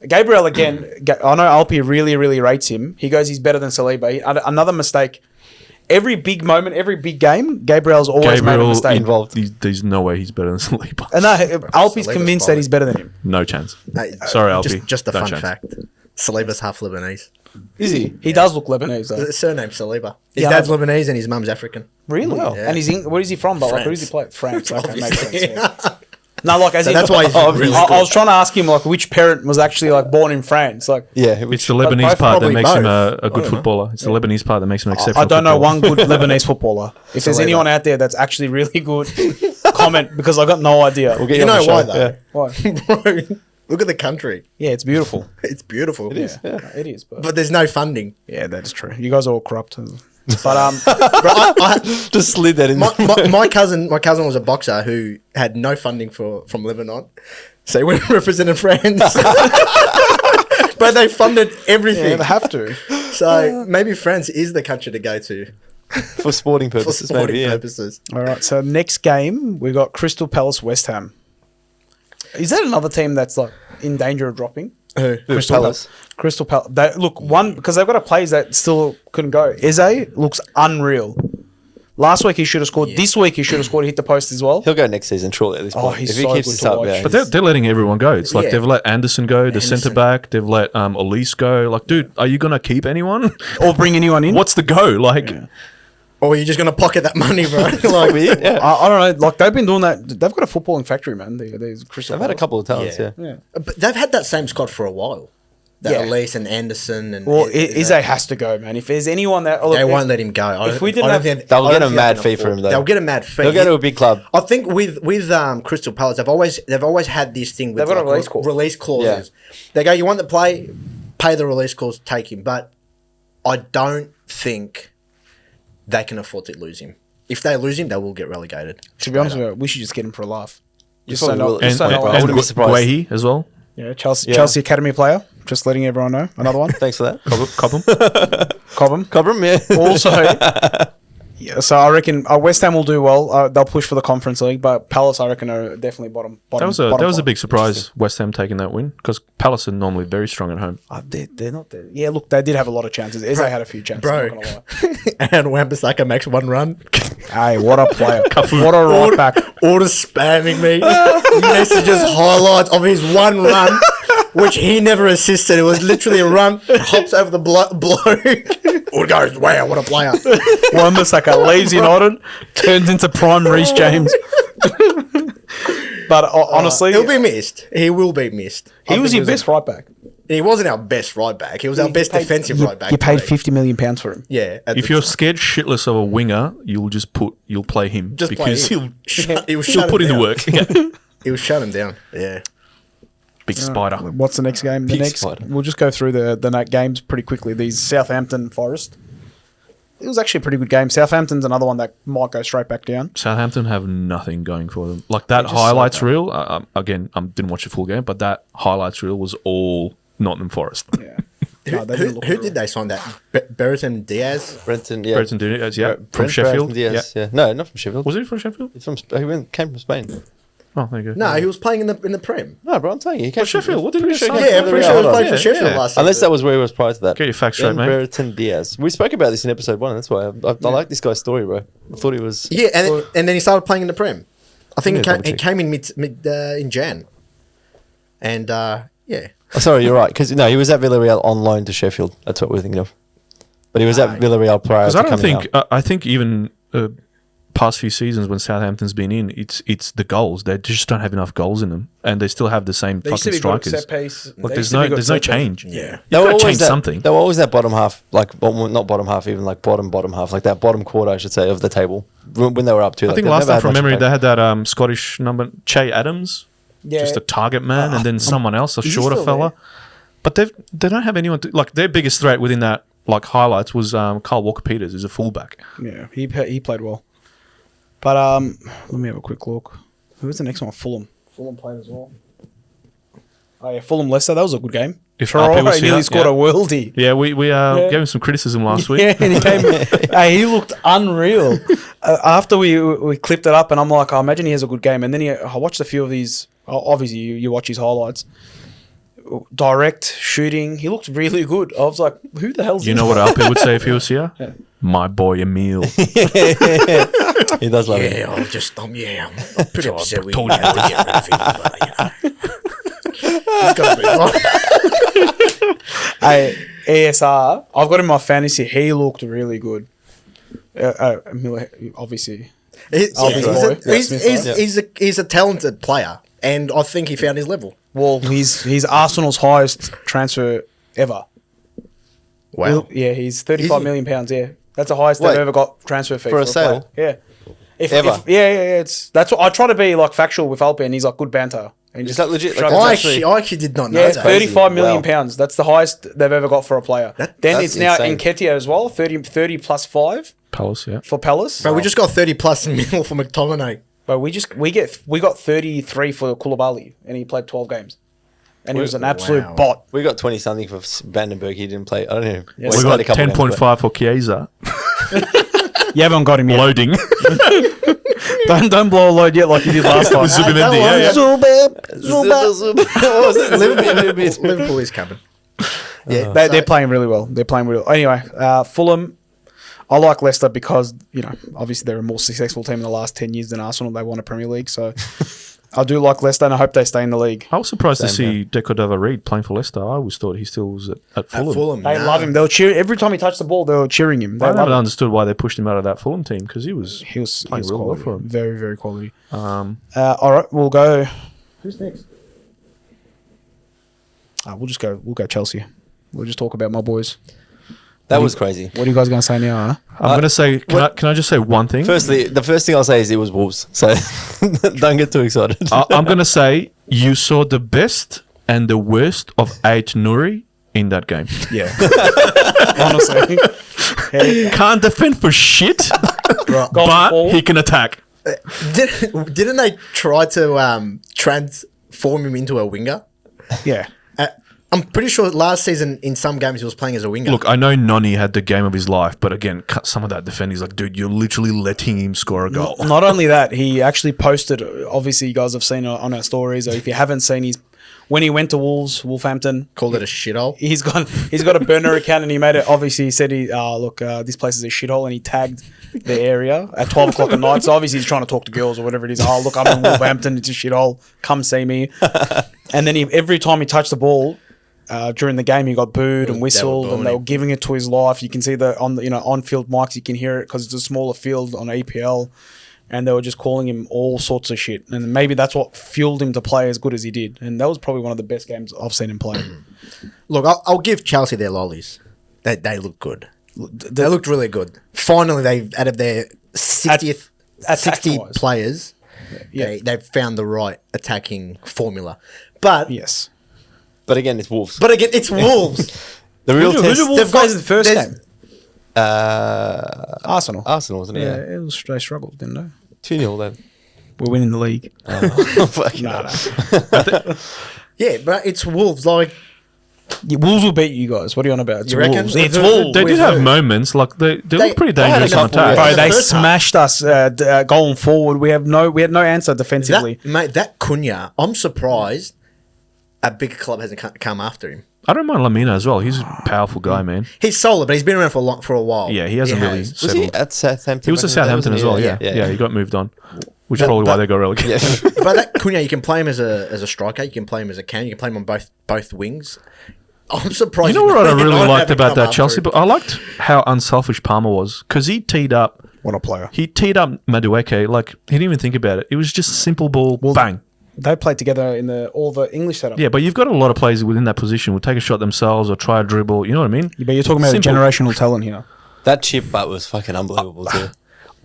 Gabriel again, I know Alpy really, really rates him. He goes, he's better than Saliba. Another mistake. Every big moment, every big game, Gabriel's always made a Gabriel mistake. involved. There's no way he's better than Saliba. And Alpy's Saliba's convinced that he's better than him. No chance. Hey, Sorry, Alpy. Just a No fun chance. fact. Saliba's half Lebanese. Is he? He does look Lebanese, though. The surname Saliba. His Yeah, dad's I- Lebanese and his mum's African. Really? Wow. And where is he from? But like, where does he France. play? France. Okay, makes sense. Obviously. Yeah. No, like as So in, that's why he's really I good. was trying to ask him like which parent was actually like born in France. Like Yeah. It's the But Lebanese both part that probably makes him both. a good footballer. It's the Lebanese part that makes him an exceptional. I don't know footballer. one good Lebanese footballer. If there's Saliba. anyone out there that's actually really good, comment because I got no idea. We'll get You on the know why, show. though? Why? Bro, look at the country. Yeah, it's beautiful. It's beautiful. It is. It is, but But there's no funding. yeah, that is true. You guys are all corrupt. But Bro, Just slid that in. my cousin was a boxer who had no funding from Lebanon, so he went and represented France. But they funded everything, yeah, they have to. so maybe France is the country to go to for sporting for purposes, sporting maybe. Yeah. purposes. All right. So next game we got Crystal Palace West Ham. Is that another team that's like in danger of dropping? Who? Crystal Palace. Crystal Palace. They look one because they've got a players that still couldn't go. Eze looks unreal. Last week he should have scored. This week he should have scored. Hit the post as well. He'll go next season, surely, at this point. he's if he so keeps good this to up, watch. yeah. But they're letting everyone go. It's like Yeah. they've let Anderson go, the Anderson. centre back. They've let Elise go. Like, dude, are you gonna keep anyone? Or bring anyone in. What's the go? Like, Or are you just gonna pocket that money, bro? Like, weird, yeah. I don't know. Like they've been doing that. They've got a footballing factory, man. They're Crystal. I've had a Palace. couple of talents, Yeah. yeah. Yeah. but they've had that same squad for a while. That Yeah. Elise and Anderson and Well, Izzy has to go, man. If there's anyone that they won't let him go. If we didn't have- They'll get a mad fee for him, though. They'll get a mad fee. They'll go to a big club. I think with Crystal Palace, they've always had this thing with They've got a like release clause. release clauses. They go, you want the play, pay the release clause, take him. But I don't think they can afford to lose him. If they lose him, they will get relegated. To be honest with you, we should just get him for a laugh. Just probably will. And, just so no one- I wouldn't be surprised. Guehi as well. Yeah, Chelsea Yeah. Chelsea Academy player. Just letting everyone know. Another one. Thanks for that. Cobham. Cobham. Cobram, yeah. Also, yeah, so I reckon West Ham will do well. They'll push for the Conference League, but Palace, I reckon, are definitely bottom. That was bottom a five. big surprise. West Ham taking that win because Palace are normally very strong at home. They're not there. Yeah, look, they did have a lot of chances. Eze had a few chances. Bro. I'm not gonna lie. And Wan-Bissaka makes one run. Hey, what a player! What a right back. Order spamming me. Messages, highlights of his one run, which he never assisted. It was literally a run. Hops over the bloke. Order goes, wow, what a player. Wan-Bissaka leaves United, turns into prime Reece James. But honestly, He'll be missed. He will be missed. he was your best right back. He wasn't our best right back. He was our best defensive right back. You paid correct. £50 million for him. Yeah. If you're scared shitless of a winger, you'll play him Just because play him. He'll he'll put in the work. Yeah. He'll shut him down. Yeah. Big spider. What's the next game? Big spider. We'll just go through the games pretty quickly. These Southampton Forest. It was actually a pretty good game. Southampton's another one that might go straight back down. Southampton have nothing going for them. Like that just highlights suck, reel. Again, I didn't watch the full game, but that highlights reel was all Nottingham Forest. Yeah. No, they didn't look Who good did they sign that? Berton Diaz? Brenton, yeah. Brenton Diaz, yeah, from Brent Sheffield. Diaz, Yeah. yeah. No, not from Sheffield. Was he from Sheffield? He's from came from Spain. Oh, there you go. No, he was playing in the Prem. No, bro, I'm telling you, he came But Sheffield, what did he say? Yeah, I'm pretty sure he was playing for Sheffield yeah. last season. Unless that was where he was prior to that. Get your facts straight, mate. Brenton Diaz. We spoke about this in episode 1. That's why I like this guy's story, bro. I thought he was. Yeah, and then he started playing in the Prem. I think Yeah, he came in mid in Jan. And yeah. Oh, sorry, you're right. Because no, he was at Villarreal on loan to Sheffield. That's what we're thinking of. But he was at Villarreal prior Because to I don't coming think out. I think even past few seasons when Southampton's been in, it's the goals. They just don't have enough goals in them, and they still have the same fucking strikers. Like there's no change. Yeah. You've got to change something. They were always that bottom half, like well, not bottom half, even like bottom half, like that bottom quarter, I should say, of the table when they were up to. I Like, think they've last never time had from much memory impact. they had that Scottish number Che Adams, Yeah. just a target man, and then someone else, a he shorter still fella. But they don't have anyone like their biggest threat within that like highlights was Carl Walker Peters, who's a fullback. Yeah, he played well. But let me have a quick look. Who was the next one? Fulham. Fulham played as well. Oh yeah, Fulham Leicester. That was a good game. If Troy Alpy was nearly here, scored yeah. a worldie. Yeah, we gave him some criticism last week. Yeah, and he came. Hey, he looked unreal. After we clipped it up, and I'm like, I imagine he has a good game. And then I watched a few of these. Obviously, you watch his highlights. Direct shooting. He looked really good. I was like, who the hell's You this know what guy? Alpy would say if he was here? My boy Emil. He does love it. Yeah, I'm pretty upset we told had to get rid of him, but, he's got to move on. Hey, ASR. I've got him in my fantasy. He looked really good. Miller, obviously. He's a talented player, and I think he found his level. Well, he's Arsenal's highest transfer ever. Wow. Yeah, he's Is £35 he? million. Yeah, that's the highest Wait, they've ever got transfer fee for a player. sale? Yeah. Ever? Yeah. That's what I try to be like factual with Alpy, and he's like good banter. And Is that legit? shut Like, his I actually did not know Yeah, it's that. crazy. £35 million. Wow. That's the highest they've ever got for a player. Then that's it's now insane. Nketiah as well, 30 plus 5 Palace, yeah. for Palace. Bro, we just got 30 plus in middle for McTominay. But we got 33 for Koulibaly, and he played 12 games, and he was an absolute Wow. bot. We got 20 something for Vandenberg. He didn't play. I don't know. Yeah, We got 10.5 for Chiesa. You haven't got him yet. Loading. Don't blow a load yet like you did last time. Zubimendi, yeah. Liverpool is coming. Yeah, They're playing really well. Anyway, Fulham. I like Leicester because, obviously they're a more successful team in the last 10 years than Arsenal. They won a Premier League. So I do like Leicester, and I hope they stay in the league. I was surprised to Same see Deco Reed playing for Leicester. I always thought he still was at Fulham. They love him. They'll cheer every time he touched the ball. They were cheering him. They I love never him. understood why they pushed him out of that Fulham team because he was he playing was real well quality. for him. Very, very quality. All right, we'll go. Who's next? We'll go Chelsea. We'll just talk about my boys. That was crazy. What are you guys going to say now? Huh? I'm going to say, can I just say one thing? Firstly, the first thing I'll say is it was Wolves. So don't get too excited. I'm going to say you saw the best and the worst of Ait Nouri in that game. Yeah. Honestly. Can't defend for shit, but he can attack. Didn't they try to transform him into a winger? Yeah. I'm pretty sure last season in some games he was playing as a winger. Look, I know Noni had the game of his life, but again, some of that defending is like, dude, you're literally letting him score a goal. Not only that, he actually posted, obviously you guys have seen it on our stories, or if you haven't seen when he went to Wolverhampton, called it a shithole. He's got a burner account and he made it. Obviously, he said this place is a shithole, and he tagged the area at 12 o'clock at night. So obviously, he's trying to talk to girls or whatever it is. Oh, look, I'm in Wolverhampton. It's a shithole. Come see me. And then every time he touched the ball during the game, he got booed and whistled, and they were giving it to his life. You can see on-field mics. You can hear it because it's a smaller field on APL. And they were just calling him all sorts of shit. And maybe that's what fueled him to play as good as he did. And that was probably one of the best games I've seen him play. Look, I'll give Chelsea their lollies. They look good. They looked really good. Finally, they've out of their 60th, 60 players, they've found the right attacking formula. But yes. But again, it's Wolves. Wolves. The real test. They've got the first game. Arsenal, wasn't it? Yeah, they struggled, didn't they? 2-0 then. We're winning the league. Yeah, but it's Wolves. Like, Wolves will beat you guys. What are you on about? It's You reckon? Wolves. It's Wolves. They did have moments, like they look pretty dangerous on attack. Bro, they First half. smashed us going forward. We had no answer defensively. that Cunha, I'm surprised a bigger club hasn't come after him. I don't mind Lamina as well. He's a powerful guy, man. He's solid, but he's been around for a while. Yeah, he hasn't really has. Was he settled. at Southampton? He was at Southampton as well, yeah. He got moved on, which is probably why they got relegated. But that Cunha, you can play him as a striker, you can play him as a can, you can play him on both wings. I'm surprised. You know what I really liked about that come Chelsea? after But I liked how unselfish Palmer was, because he teed up. What a player. He teed up Madueke, like he didn't even think about it. It was just simple ball, bang. They played together in all the English setup. Yeah, but you've got a lot of players within that position will take a shot themselves or try a dribble. You know what I mean? Yeah, but you're talking about Simple. generational talent here. That chip butt was fucking unbelievable too.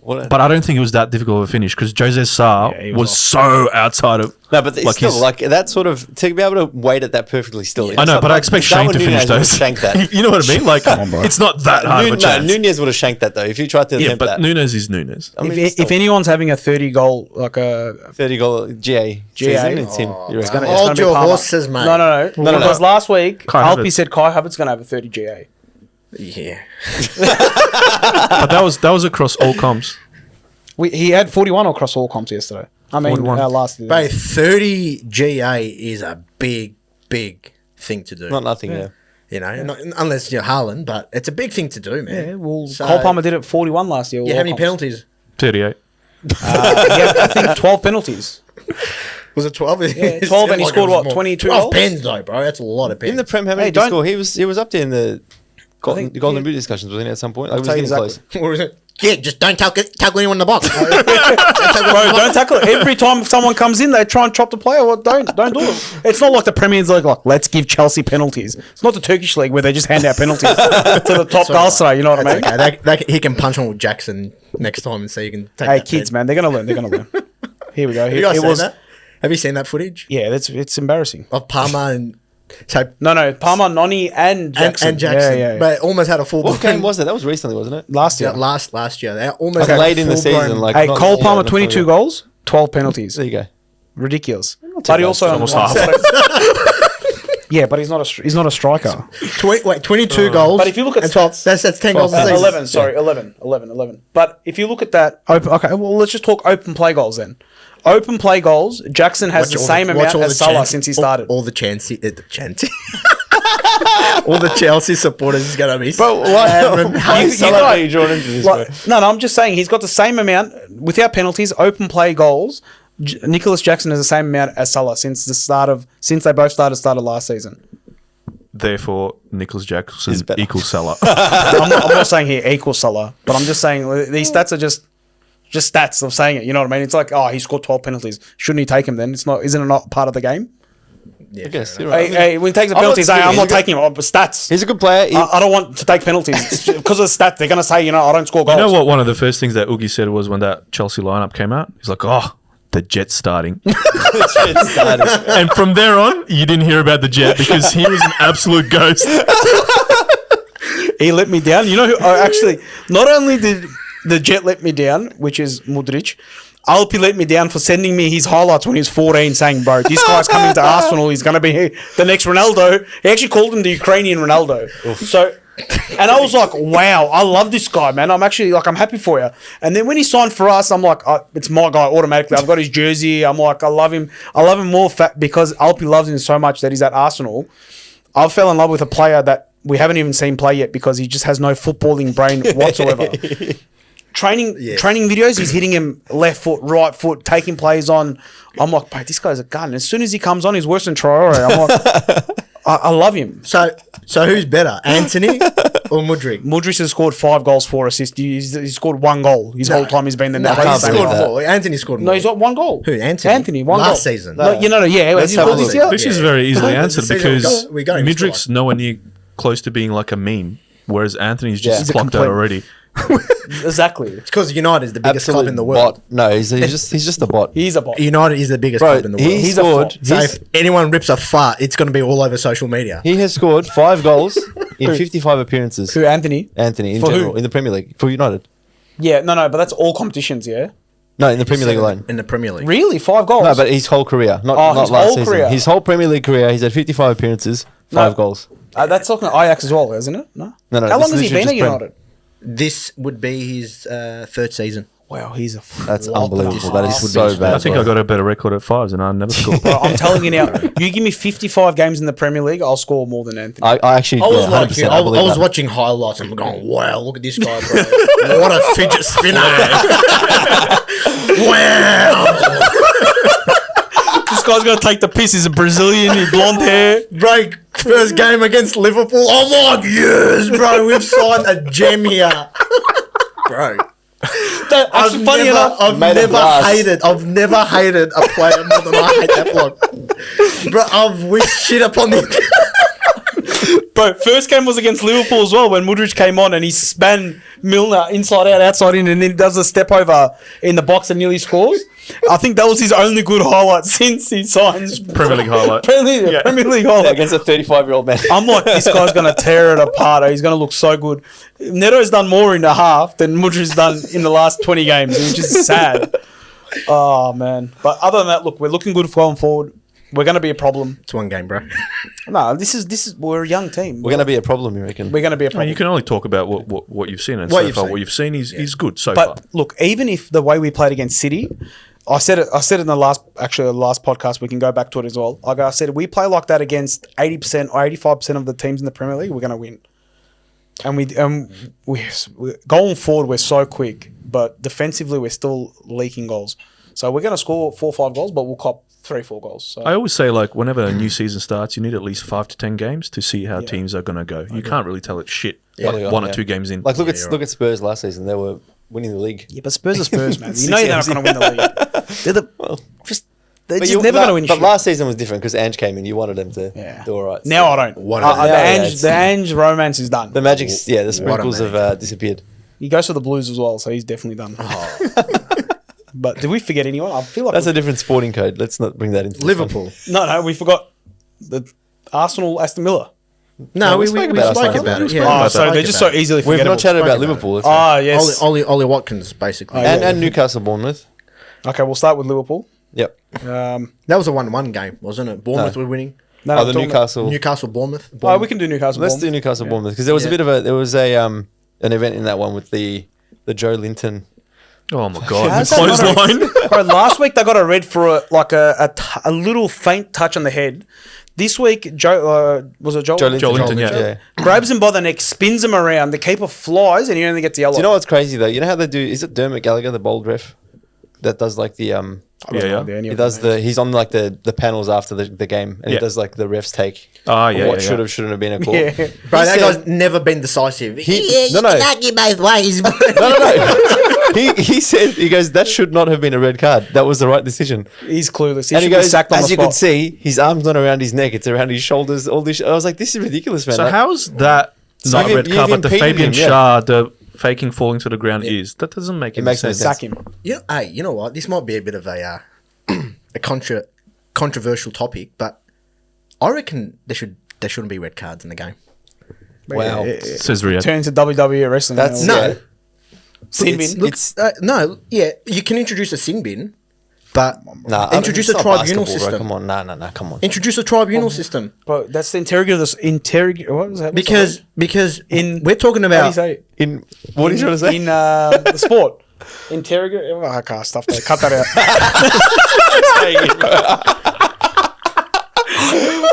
But I don't think it was that difficult of a finish because Jose Sarr he was was so outside of. No, but it's like still his- like that sort of to be able to wait at that perfectly still. I know, but I expect Shane to finish those. Shank that. You know what I mean? Like, it's not that hard of a chance. Nunez would have shanked that though if you tried to Yeah, attempt but that. Nunez is Nunez. I mean, If anyone's having a 30-goal, like a 30-goal GA season, it's him. You reckon? gonna- Hold be your Palmer. horses, mate. No. Because last week, Kai Alpy Havertz. said Kai Havertz going to have a 30 GA. Yeah. But that was across all comps. He had 41 across all comps yesterday. I mean, 41. last year. But 30 GA is a big thing to do. Not nothing. Yeah. You know, unless you're Haaland, but it's a big thing to do, man. Yeah, well, So- Cole Palmer did it 41 last year. Yeah, all how many comps. penalties? 38. He had, I think 12 penalties. Was it 12? Yeah, 12 and he scored, what, 22 12 goals? pens, though, bro. That's a lot of pens. In the Prem, how many Hey, did he don't- score? He was up there in the think Golden he- Boot discussions, wasn't he, at some point? Like, he was tell you getting exactly. close. What was it? Yeah, just don't tackle anyone in the box. Bro, don't tackle it. Every time someone comes in, they try and chop the player. Well, don't do it. It's not like the Premier League, like, let's give Chelsea penalties. It's not the Turkish league where they just hand out penalties to the top goalscorer. You know what I mean? Okay, he can punch on with Jackson next time and see you can take Hey, that kids, pen. man, they're gonna learn. Here we go. Have you guys seen that? Have you seen that footage? Yeah, it's embarrassing. Of Palmer and... So, No, Palmer, Noni, and Jackson. and Jackson. Yeah. But almost had a full... What game was that? That was recently, wasn't it? Last year. Last year. They almost Like had a late in the full-blown- season. Like Hey, not- Cole yeah, Palmer, not 22 fully. goals, 12 penalties. There you go. Ridiculous. too But he bad. also... Almost half. Yeah, but he's not a striker. 22 goals. But if you look at and 12, stats- that's 10 goals a season. 11, sorry, 11. But if you look at that... Okay, well, let's just talk open play goals then. Open play goals, Jackson has the same amount as Salah since he started. All the Chelsea... all the Chelsea supporters is going to be... But why you is Salah got- being drawn into this? bro? No, I'm just saying he's got the same amount without penalties. Open play goals. Nicholas Jackson has the same amount as Salah since they both started last season. Therefore, Nicholas Jackson Is better. equals Salah. I'm not saying he equals Salah, but I'm just saying these stats are just stats of saying it. You know what I mean? It's like, oh, he scored 12 penalties. Shouldn't he take him then? Isn't it not part of the game? Yeah, I guess fair you're right. Hey, when he takes a I'm not penalty, he's saying, I'm not serious. taking it. Stats. He's a good player. I don't want to take penalties. Because of the stats, they're going to say, I don't score goals. You know what? One of the first things that Oogie said was when that Chelsea lineup came out. He's like, "Oh, the Jet's starting." And from there on, you didn't hear about the Jet because he was an absolute ghost. He let me down. You know who? Actually, not only did the Jet let me down, which is Modric, Alpy let me down for sending me his highlights when he was 14, saying, "Bro, this guy's coming to Arsenal. He's going to be the next Ronaldo." He actually called him the Ukrainian Ronaldo. So, and I was like, "Wow, I love this guy, man. I'm actually like, I'm happy for you." And then when he signed for us, I'm like, "It's my guy automatically." I've got his jersey. I'm like, I love him. I love him more because Alpy loves him so much that he's at Arsenal. I fell in love with a player that we haven't even seen play yet because he just has no footballing brain whatsoever. Training videos, he's hitting him left foot, right foot, taking plays on. I'm like, "Bro, this guy's a gun." As soon as he comes on, he's worse than Traore. I'm like, I love him. So who's better, Anthony or Mudryk? Modric has scored 5 goals, 4 assists. He's scored 1 goal his whole time he's been there. No, Never he played the same scored way. more. Anthony scored more. No, he's got 1 goal. Who, Anthony? Anthony, 1 goal. Last season. No, yeah. Let's Has he have a scored this look. year? This is very easily answered The season because we're going to Midrik's nowhere near close to being like a meme, whereas Anthony's just He's a clocked out complete- already. Exactly. It's because United is the biggest Absolute club in the world. bot. No, he's just a bot. He's a bot. United is the biggest Bro, club in the world. he He's a scored. flop. So if anyone rips a fart, it's going to be all over social media. He has scored 5 goals in 55 appearances. Who, Anthony? Anthony in For who? general in the Premier League for United. Yeah, no, but that's all competitions, yeah? No, in the Premier League alone. In the Premier League. Really? 5 goals? No, but his whole career, not his last whole season. career. His whole Premier League career, he's had 55 appearances, 5 goals. That's talking about Ajax as well, isn't it? No? No, How this long has is he been at literally just Prem. United? This would be his third season. Wow, he's a That's flop and a unbelievable. That is half. so bad. I think I got a better record at 5s and I never scored. Bro, I'm telling you now, you give me 55 games in the Premier League, I'll score more than Anthony. I actually, I was, 100%, I believe was that. watching highlights and I'm going, wow, look at this guy, bro. What a fidget spinner. Wow. This guy's going to take the piss. He's a Brazilian, he's blonde hair. Break first game against Liverpool. I'm like, yes, bro, we've signed a gem here. Bro. Actually, funny enough, I've Made it never blast. hated a player more than I hate that bloke. Bro, I've wished shit upon the bro, first game was against Liverpool as well when Modric came on and he span Milner inside out, outside in, and then he does a step over in the box and nearly scores. I think that was his only good highlight since he signed. Premier League highlight. Premier League highlight. Against a 35-year-old man. I'm like, this guy's going to tear it apart. He's going to look so good. Neto's done more in a half than Modric's done in the last 20 games, which is sad. Oh, man. But other than that, look, we're looking good going forward. We're going to be a problem. It's one game, bro. No, this is we're a young team. We're going to be a problem, you reckon? We're going to be a I mean, problem. you can only talk about what you've seen, and What so you've far seen. what you've seen is good so far. But look, even if the way we played against City, I said it in the last podcast, we can go back to it as well. Like I said, if we play like that against 80% or 85% of the teams in the Premier League, we're going to win. And we're going forward, we're so quick, but defensively, we're still leaking goals. So we're going to score 4 or 5 goals, but we'll cop 3 or 4 goals. So I always say, like, whenever a new season starts, you need at least 5 to 10 games to see how teams are going to go. You can't really tell it shit like 1 or 2 games in. Like, look at Spurs last season. They were winning the league. yeah, but Spurs are Spurs, man. You know they're not going to win the league. They're just never going to win But shit. last season was different because Ange came in. You wanted them to do all right. Now I don't. Whatever. The Ange romance is done. The Magic's, the sprinkles have disappeared. He goes for the Blues as well, so he's definitely done. But did we forget anyone? I feel like That's a different sporting code. Let's not bring that into this Liverpool. no, we forgot the Aston Villa. No, we spoke spoke about about, it. it. Oh, Yeah, so they're just so easily one. We've forgettable. not chatted Spoke about about Liverpool. That's Ah, yes. Ollie Watkins, basically. and Newcastle, Bournemouth. Okay, we'll start with Liverpool. Yep. That was a 1-1 game, wasn't it? Bournemouth were winning. No, Oh, we're the talking Newcastle. Newcastle, Bournemouth. about- Oh, we can do Newcastle. Let's do Newcastle, Bournemouth because there was a bit of an event in that one with the Joe Linton. Oh, my God. How's The that not clothesline. Bro, last week they got a red for a little faint touch on the head. This week, Joe Joe Linton, yeah. grabs him by the neck, spins him around. The keeper flies, and he only gets yellow. Do you know what's crazy though? You know how they do? Is it Dermot Gallagher, the bold ref, that does like the I don't Yeah, know yeah. the- any He of does the names. he's on like the panels after the game, and Yeah. he does like the ref's take. Oh, on yeah, what yeah, should yeah. have, shouldn't have been a call. Yeah. Bro, that said- guy's never been decisive. No, no. argue both ways. No. he said, he goes, that should not have been a red card. That was the right decision. He's clueless. He And should he be goes, sacked on as the you spot. can see, his arm's not around his neck; it's around his shoulders. All this. I was like, this is ridiculous, man. So Like, how's that not You've- red you've card, but the impeded Fabian him, yeah. Shah, the faking falling to the ground is? That doesn't make any makes no sense. sense. Sack him. Hey, you know what? This might be a bit of a controversial topic, but I reckon there shouldn't be red cards in the game. Wow. Says Riad. Turn into WWE wrestling. That's- now. No, Yeah. Sin It's- bin. it's- no, yeah, you can introduce a sin bin, but Nah, introduce it's a not tribunal basketball, bro. system. Come on, nah, come on. Introduce a tribunal system Bro, that's the interrogate. What was that? because In- we're talking How do you about say it? In what are you trying to say? In the sport. Interrogate. Oh, I can't stuff that. Cut that out.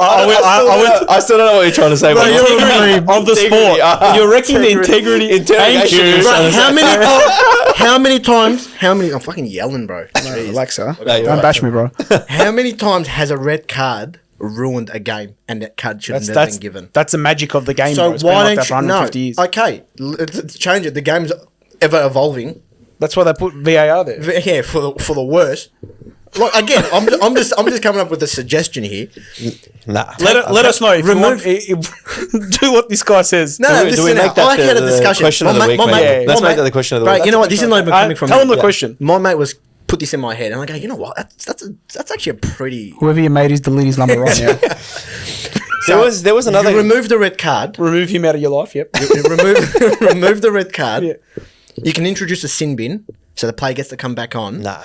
I still don't know what you're trying to say. The but- integrity of the sport. You're wrecking the integrity. Thank you. Interrogation. Bro, how many times? I'm fucking yelling, bro. Alexa, No, you're don't right. bash me, bro. How many times has a red card ruined a game and that card should have never been given? That's the magic of the game, So bro. It's been why like that don't for you? No, 150 years. okay, let's change it. The game's ever evolving. That's why they put VAR there. Yeah, for the worst. Like again, I'm just coming up with a suggestion here. Nah. Let us know if you want, Remove- do what this guy says. No, Do we listen make out. that I had a the discussion. question of the week, mate? Let's make that the question of the Right, week. you know what? This is not even coming from Tell me. him the question. My mate was put this in my head, and I go, you know what? That's actually a pretty. Whoever your mate is, delete his number right now. There was another. You remove the red card. Remove him out of your life. Yep. You remove the red card. Yeah. You can introduce a sin bin, so the player gets to come back on. Nah.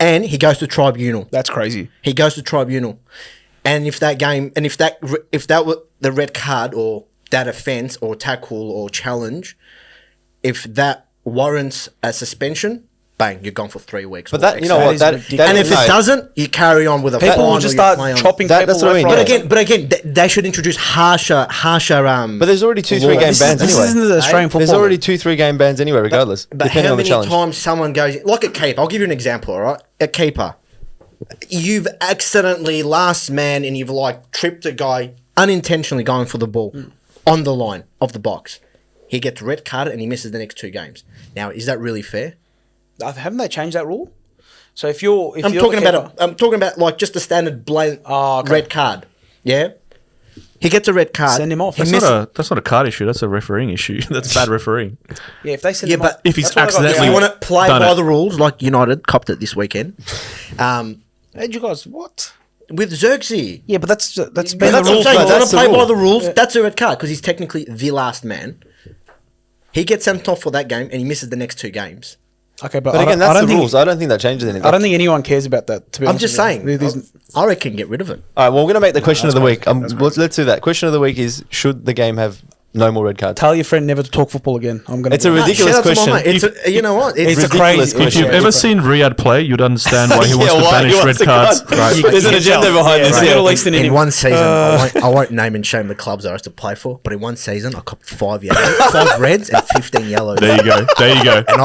And he goes to tribunal. That's crazy. He goes to tribunal, and if that were the red card or that offence or tackle or challenge, if that warrants a suspension, bang, you're gone for 3 weeks. But or that, you know extra. what? is That, ridiculous. And if no. it doesn't, you carry on with a People fine will or just you start play on. chopping That- people that's what I left, mean, right. yeah. But again, they should introduce harsher. But there's already 2-3 game This is- bans This anyway. isn't the Australian football. There's already 2-3 game bans anyway, regardless, But depending how on the many challenge. times someone goes like a keeper? I'll give you an example. All right, a keeper. You've accidentally last man, and you've like tripped a guy unintentionally going for the ball on the line of the box. He gets red carded and he misses the next 2 games. Now, is that really fair? Haven't they changed that rule? So if you're I'm talking about like just a standard blatant okay. red card. Yeah, he gets a red card. Send him off. He That's misses- not a card issue. That's a refereeing issue. That's bad refereeing. Yeah, if they send Yeah, him but off, if he's that's what I got accidentally- if down. you want to play Done by it. the rules, like United copped it this weekend, Hey, you guys, what? with Xerxes. Yeah, but that's But been that's the what I'm rule. saying. but If you want that's to the play by rule. the rules, that's a red card because he's technically the last man. He gets sent off for that game and he misses the next 2 games. Okay, but But again, I that's don't the think, rules. I don't think that changes anything. I don't think anyone cares about that. To be I'm honest just with you. saying. There's- I reckon get rid of it. All right, well, we're going to make the question of the week. crazy. That's Let's do that. Question of the week is: should the game have no more red cards? Tell your friend never to talk football again. I'm gonna. It's a do that. ridiculous Shout out to my question. mate. It's you know what? It's a ridiculous crazy If question. you've ever seen Riad play, you'd understand why he wants Yeah, to why he banish wants red to cards. cut. Right. There's an agenda behind this. It's Yeah. Middle Eastern in In him. one season, I won't name and shame the clubs I used to play for, but in one season, I copped 5 yellows, 5 reds, and 15 yellows. There you go. There you go. And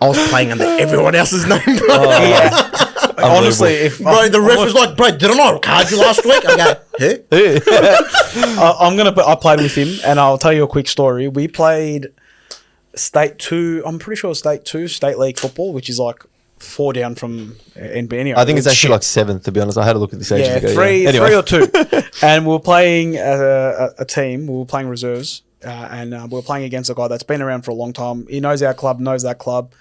I was playing under everyone else's name, bro. Honestly, if Bro, the ref was like, bro, didn't I card you last week? I go, huh? I'm gonna. I played with him, and I'll tell you a quick story. We played State 2. I'm pretty sure State 2, State League football, which is like 4 down from NB. Anyway, I think it's actually shit. like 7th, to be honest. I had a look at this ages Yeah, ago. three, Anyway. 3 or 2. And we were playing a team. We were playing reserves, and we were playing against a guy that's been around for a long time. He knows our club, knows that club.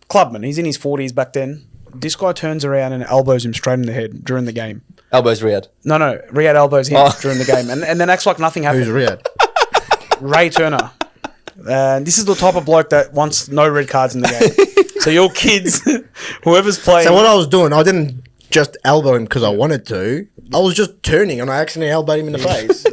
Clubman. He's in his 40s back then. This guy turns around and elbows him straight in the head during the game. Elbows Riad. No, Riad elbows him Oh. during the game, and then acts like nothing happened. Who's Riad? Ray Turner. And this is the type of bloke that wants no red cards in the game. So your kids, whoever's playing, So what I was doing, I didn't just elbow him because I wanted to. I was just turning and I accidentally elbowed him in the face.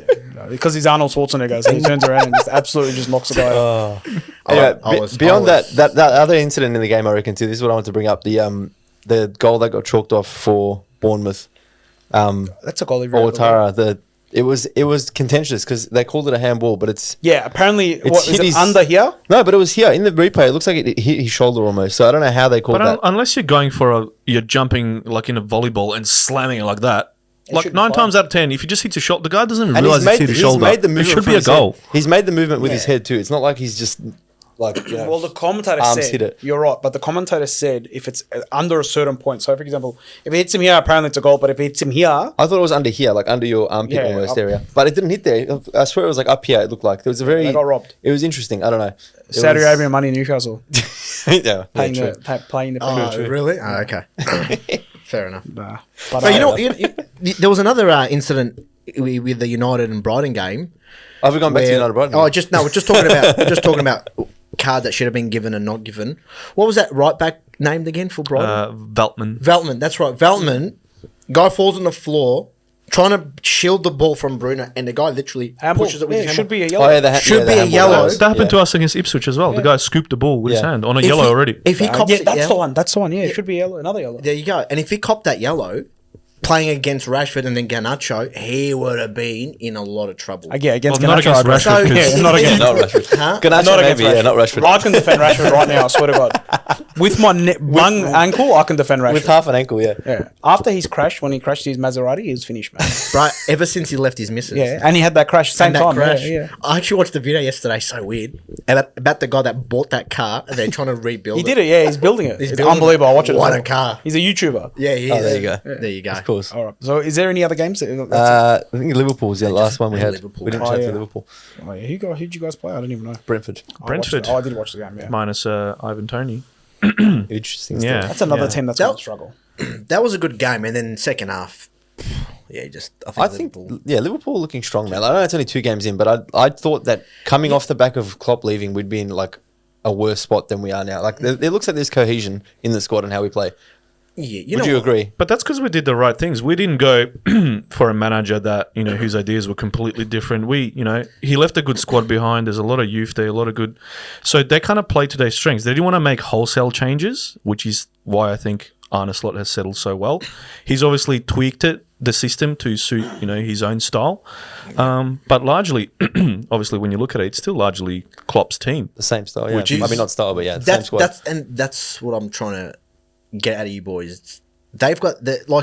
because he's Arnold Schwarzenegger, so he turns around and just absolutely just knocks the guy out. Anyway, I was- beyond I was- that other incident in the game, I reckon too. This is what I want to bring up: the goal that got chalked off for Bournemouth. That's a goal every other week. Ouattara, It was contentious because they called it a handball, but it's Yeah, apparently, It's what is hit it his- under here? no, but it was here in the replay. It looks like it hit his shoulder almost. So I don't know how they called But that. unless you're going you're jumping like in a volleyball and slamming it like that. Like should be 9 fine. times out of 10, if you just hit your shoulder, the guy doesn't And realize it's hit his shoulder. made the It movement should from be a his head. goal. He's made the movement with his Yeah. head too. It's not like he's just like Well, the commentator arms said, hit it. you're right, but the commentator said if it's under a certain point, so for example, if it hits him here, apparently it's a goal, but if it hits him here, I thought it was under here, like under your armpit Yeah, almost up. area, but it didn't hit there. I swear it was like up here. It looked like there was a very. they got robbed. It was interesting. I don't know. It Saudi was- Arabian money in Newcastle, yeah, playing true. playing the Oh, Premier. really? Oh, okay. Fair enough. Nah. But you know, there was another incident with the United and Brighton game. Have we gone back to where- United Brighton? Oh, we're just talking about card that should have been given and not given. What was that right back named again for Brighton? Veltman. Veltman. That's right. Veltman. Guy falls on the floor, trying to shield the ball from Bruno, and the guy literally Handball. pushes it with Yeah, his it hand. should be a yellow. Oh, yeah, Should the be a handball, yellow. was- That happened yeah. to us against Ipswich as well. The guy scooped the ball with his Yeah. hand on a If yellow he- already. If he cops yeah, it, that's the one. That's the one. Yeah, it should be yellow. Another yellow. There you go. And if he copped that yellow, playing against Rashford and then Garnacho, he would have been in a lot of trouble. Yeah, against Well, not Garnacho, against I'd- Rashford, 'cause- Yeah, not against. Not Rashford. Huh? Garnacho Not maybe, against yeah, not Rashford. I can defend Rashford right now. I swear to God. With my bung ankle, I can defend Rashford. With half an ankle, yeah. Yeah. After his crash, when he crashed his Maserati, he was finished, man. Right, ever since he left his missus. Yeah, and he had that crash same And that time. crash. Yeah, yeah. I actually watched the video yesterday, so weird. About the guy that bought that car and they're trying to rebuild He it. did it. Yeah, he's building it. He's It's building unbelievable. I watch it. as What well. a car. He's a YouTuber. Yeah, he is. Oh, there you go. There you go. Of course. All right. So, is there any other games? I think Liverpool's the last one we had. Liverpool. We didn't Oh, chat yeah. to Liverpool. Oh, yeah. Who'd you guys play? I don't even know. Brentford. Brentford. I did watch the game. Yeah. Minus Ivan Toney. Interesting Yeah. stuff. That's another Yeah. team that's That- going to struggle. That was a good game, and then second half, yeah, I think, Liverpool looking strong now. I know it's only 2 games in, but I thought that coming off the back of Klopp leaving, we'd be in like a worse spot than we are now. Like it looks like there's cohesion in the squad and how we play. yeah, Would you agree? But that's because we did the right things. We didn't go for a manager that, whose ideas were completely different. He left a good squad behind. There's a lot of youth there, a lot of good. So they kind of played to their strengths. They didn't want to make wholesale changes, which is why I think Arne Slot has settled so well. He's obviously tweaked the system to suit, his own style. But largely, obviously, when you look at it, it's still largely Klopp's team. The same style, yeah. Which is- I mean, not style, but yeah, the same squad. That's what I'm trying to get out of you boys. They've got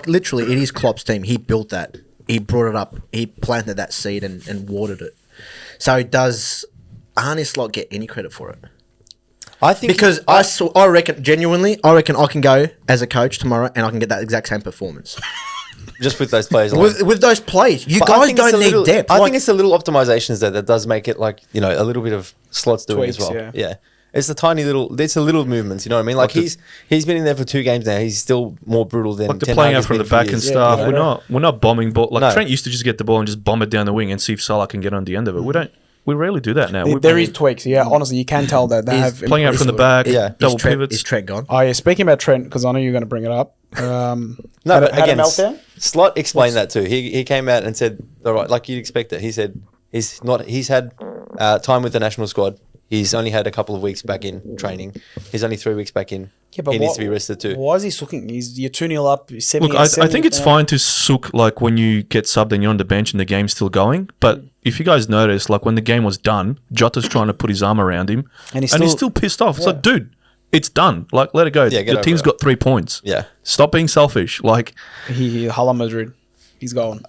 literally it is Klopp's team. He built that. He brought it up. He planted that seed and watered it. So does Arne Slot get any credit for it? I think Because I reckon genuinely, I can go as a coach tomorrow and I can get that exact same performance just with those players alone. with those plays. You But I guys think it's don't a need little- depth. I Like, think it's the little optimizations that does make it like, a little bit of Slot's doing as Tweaks, well. yeah. Yeah. It's the little movements, you know what I mean? Like he's been in there for 2 games now. He's still more brutal than Like they're Ten playing Hag out has from been the for back and years. stuff. Yeah, We're not bombing ball. Like No. Trent used to just get the ball and just bomb it down the wing and see if Salah can get on the end of it. We rarely do that now. We're There is tweaks. Yeah, honestly, you can tell that they He's have playing out from the back, Yeah. double is Trent, pivots. is Trent gone? Oh yeah, speaking about Trent, because I know you're going to bring it up. No, had but a again, meltdown? Slot explained that too. He came out and said, all right, like you'd expect it. He said he's had time with the national squad. He's only had a couple of weeks back in training. He's only 3 weeks back in. Yeah, but he needs to be rested too. Why is he sucking? You're 2-0 up. You're 70, Look, I think it's fine to sook like when you get subbed and you're on the bench and the game's still going. But if you guys notice, like when the game was done, Jota's trying to put his arm around him, And he's he's still- still pissed off. It's Yeah. like, dude, it's done. Like, let it go. Yeah, get Your over team's it. got 3 points. Yeah. Stop being selfish. Like, He Hala Madrid. He's going.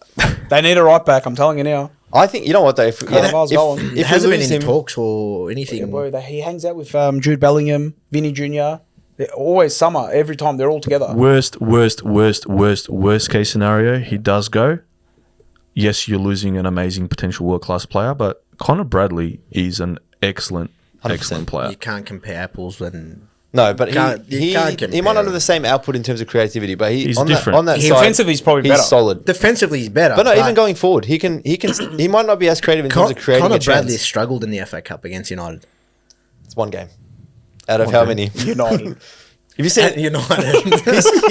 They need a right back. I'm telling you now. I think, you know what though? If Carnival's going. There we hasn't been lose any him- talks or anything. Yeah, boy, he hangs out with Jude Bellingham, Vinny Jr. They're always summer. Every time they're all together. worst case scenario, he does go. Yes, you're losing an amazing potential world-class player, but Connor Bradley is an excellent 100%. player. You can't compare apples when No, but You he can't might compare. not have the same output in terms of creativity, but He's on different. that He side, offensively is probably he's better. solid. defensively he's better. But no, even going forward, he might not be as creative in terms of creating Connor a Bradley chance. struggled in the FA Cup against United. It's 1 game out of how many? United. Have you seen? At United.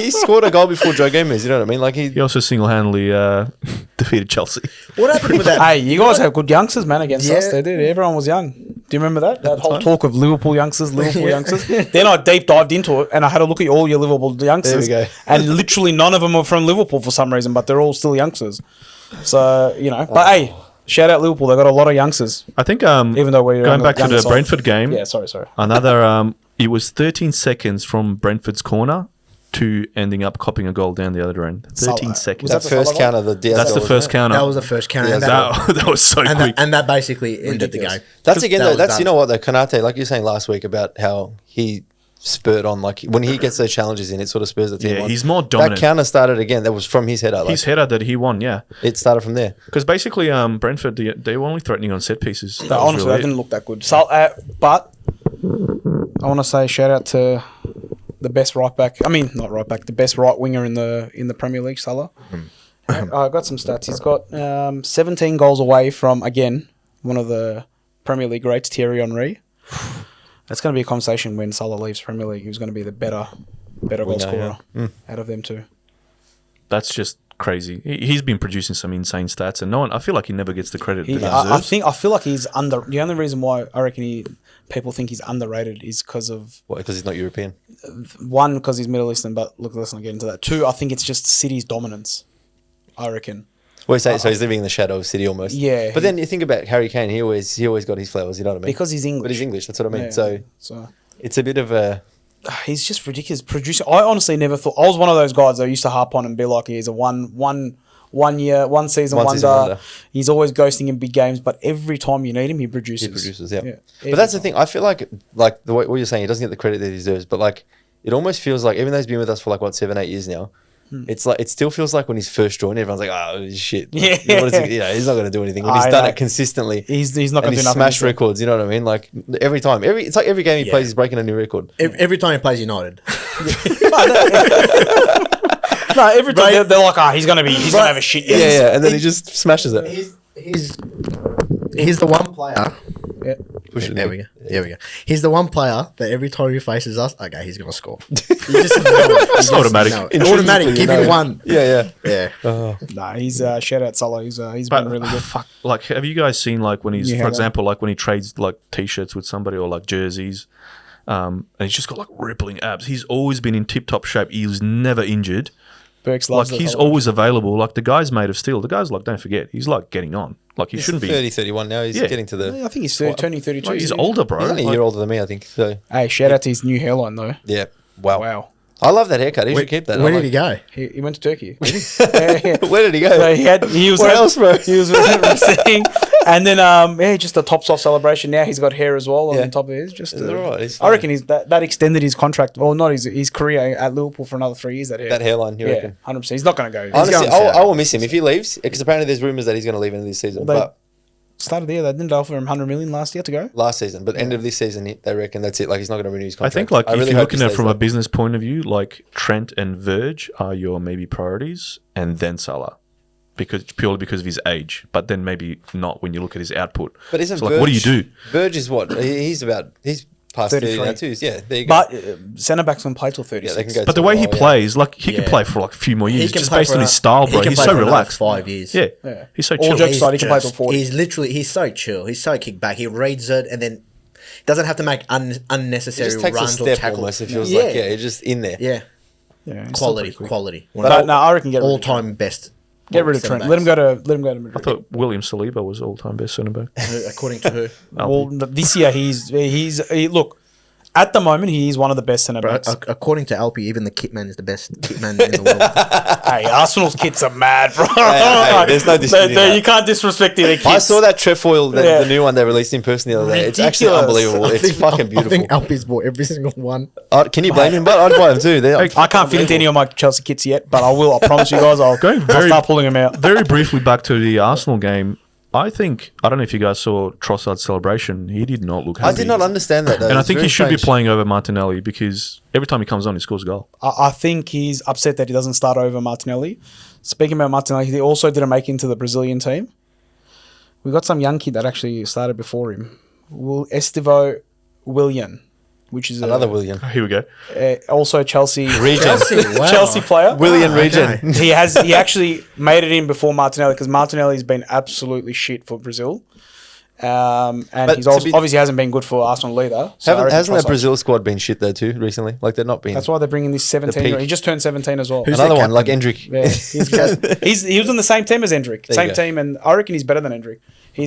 He scored a goal before Joe Gomez. You know what I mean? Like He also single-handedly defeated Chelsea. What happened with that? Hey, you guys have good youngsters, man, against us. Yeah. They did. Everyone was young. Do you remember that? That whole time. talk of Liverpool youngsters. Then I deep dived into it and I had a look at all your Liverpool youngsters. There we go. And literally none of them are from Liverpool for some reason, but they're all still youngsters. So, but hey, shout out Liverpool. They got a lot of youngsters. I think Even though we're going on back the to the younger side. Brentford game, Yeah, sorry. another it was 13 seconds from Brentford's corner to ending up copping a goal down the other end. 13 seconds. Was That that the first Salah counter, the Diaz That's goal, the first wasn't it? counter. That was the first counter. And That was so quick. that basically ended the Ridiculous. game. That's again, That though, was that's done. you know what though, Konate, like you were saying last week about how he spurred on, like when he gets those challenges in, it sort of spurs the team Yeah, on. he's more dominant. That counter started again. That was from his header. Like, His header that he won, yeah. it started from there. Because basically, Brentford, they were only threatening on set pieces. That was Honestly, really that didn't look that good. So, but I want to say shout out to the best right back. I mean, not right back. The best right winger in the Premier League, Salah. I got some stats. He's got 17 goals away from, again, one of the Premier League greats, Thierry Henry. That's going to be a conversation when Salah leaves Premier League. Who's going to be the better goal scorer out of them two? That's just crazy. He's been producing some insane stats, and I feel like he never gets the credit that he I deserves. I feel like he's under. The only reason why I reckon people think he's underrated is because of What? Because he's not European. one, because he's Middle Eastern. But look, let's not get into that. Two, I think it's just City's dominance. I reckon. Well, so he's living in the shadow of City almost. Yeah, But then you think about Harry Kane. He always got his flowers. You know what I mean? because he's English. But he's English. That's what I mean. Yeah, So it's a bit of a. he's just ridiculous. Producer. I honestly never thought. I was one of those guys that used to harp on and be like, he's a one season wonder. He's always ghosting in big games, but every time you need him, he produces. He produces, yeah. Every But that's the time. thing. I feel like the way what you're saying, he doesn't get the credit that he deserves. But like, it almost feels like even though he's been with us for like 7-8 years now, it's like it still feels like when he's first joined, everyone's like, oh shit, Yeah. What is he, he's not going to do anything. When he's I done know. it consistently, He's not and going to do he's nothing. smashed is he? records. You know what I mean? Like every time, it's like every game he Yeah. plays, he's breaking a new record. Every time he plays United. No, every time they're like, he's gonna have a shit. Yeah, game. yeah, and then he just smashes it. He's the one player. Yeah. Push it There in. we go. There we go. He's the one player that every time he faces us, okay, he's gonna score. You just know it. It's automatic. Automatic. Give him know. one. Yeah. Yeah. Nah, he's shout out Salah. He's But been really good. fuck, like, have you guys seen like when he's, Yeah, for how example, like when he trades like t-shirts with somebody or like jerseys, and he's just got like rippling abs. He's always been in tip-top shape. He was never injured. Burks Like loves it. he's always available. Like the guy's made of steel. The guy's like, don't forget, he's like getting on. Like he He's shouldn't be. 30, 31 now. He's Yeah. getting to the. I think he's turning 32. Like, he's isn't he? older, bro. He's only a Like, year older than me, I think. So Hey, shout out to his new hairline though. yeah, wow. Wow. I love that haircut. He should keep that. Where I did he go? He went to Turkey. Yeah. Where did he go? So he was Where else, bro? He was sitting, and then just a tops off celebration. Now he's got hair as well on top of his. Just Is that right? He's I reckon that extended his contract, or not his career at Liverpool for another 3 years. That hairline, you yeah, reckon? 100%. He's not going to go. Honestly, going I will miss him if he leaves, because apparently there's rumours that he's going to leave into this season. They But started the year. They didn't offer him 100 million last year to go. last season, but end of this season, they reckon that's it. Like he's not going to renew his I contract. think like if really you're hope he looking at it stays from a there. business point of view, like Trent and Verge are your maybe priorities, and then Salah, purely because of his age. But then maybe not when you look at his output. But isn't so like, what do you do? Verge is what he's past 30 now 33. too. Yeah, there you go. But centre backs can play till 36. yeah, they can go. But the to a way he while, yeah. plays, like he can Yeah. play for like a few more years, just play based for on his a- style, bro. he can He's play so for another relaxed. 5 years. Yeah. Yeah. He's so All chill. jokes aside, he can play till 40. He's literally, he's so chill. He's so kick back. He reads it and then doesn't have to make It unnecessary just takes a runs or step tackles. almost. It feels like he's just in there. Yeah. Yeah, he's still Quality, pretty quick. quality. But no, I reckon get rid of All Trent. time best. Get rid of Trent. Let him go to Madrid. I thought William Saliba was all-time best centre back. According to who? Well, this year look. At the moment, he is one of the best centre Bro, backs. according to Alpy, even the kitman is the best kitman in the world. Hey, Arsenal's kits are mad, bro. hey, there's no disputing that. You can't disrespect their kits. I saw that trefoil, Yeah. the new one they released in person the other day. It's actually Ridiculous. unbelievable. It's fucking I beautiful. think Alpy's bought every single one. Can you blame him? But I'd buy them too. I can't fit into any of my Chelsea kits yet, but I will. I promise you guys, I'll start pulling them out. Very briefly back to the Arsenal game. I don't know if you guys saw Trossard's celebration. He did not look happy. I did not understand that though. And I It's think very he should be strange. playing over Martinelli because every time he comes on, he scores a goal. I think he's upset that he doesn't start over Martinelli. Speaking about Martinelli, he also didn't make it into the Brazilian team. We got some young kid that actually started before him. Estivo Willian, which is Another William. Here we go. also Chelsea Wow. Chelsea player. William Regen. okay. He actually made it in before Martinelli because Martinelli's been absolutely shit for Brazil. And But he's to also, be- obviously hasn't been good for Arsenal either. So I reckon Hasn't that Trossard- Brazil squad been shit though too recently? Like they're not being. That's why they're bringing this 17. peak. He just turned 17 as well. Who's Another their one like captain? Endrick. Yeah, he was on the same team as Endrick, There you same go. team, and I reckon he's better than Endrick.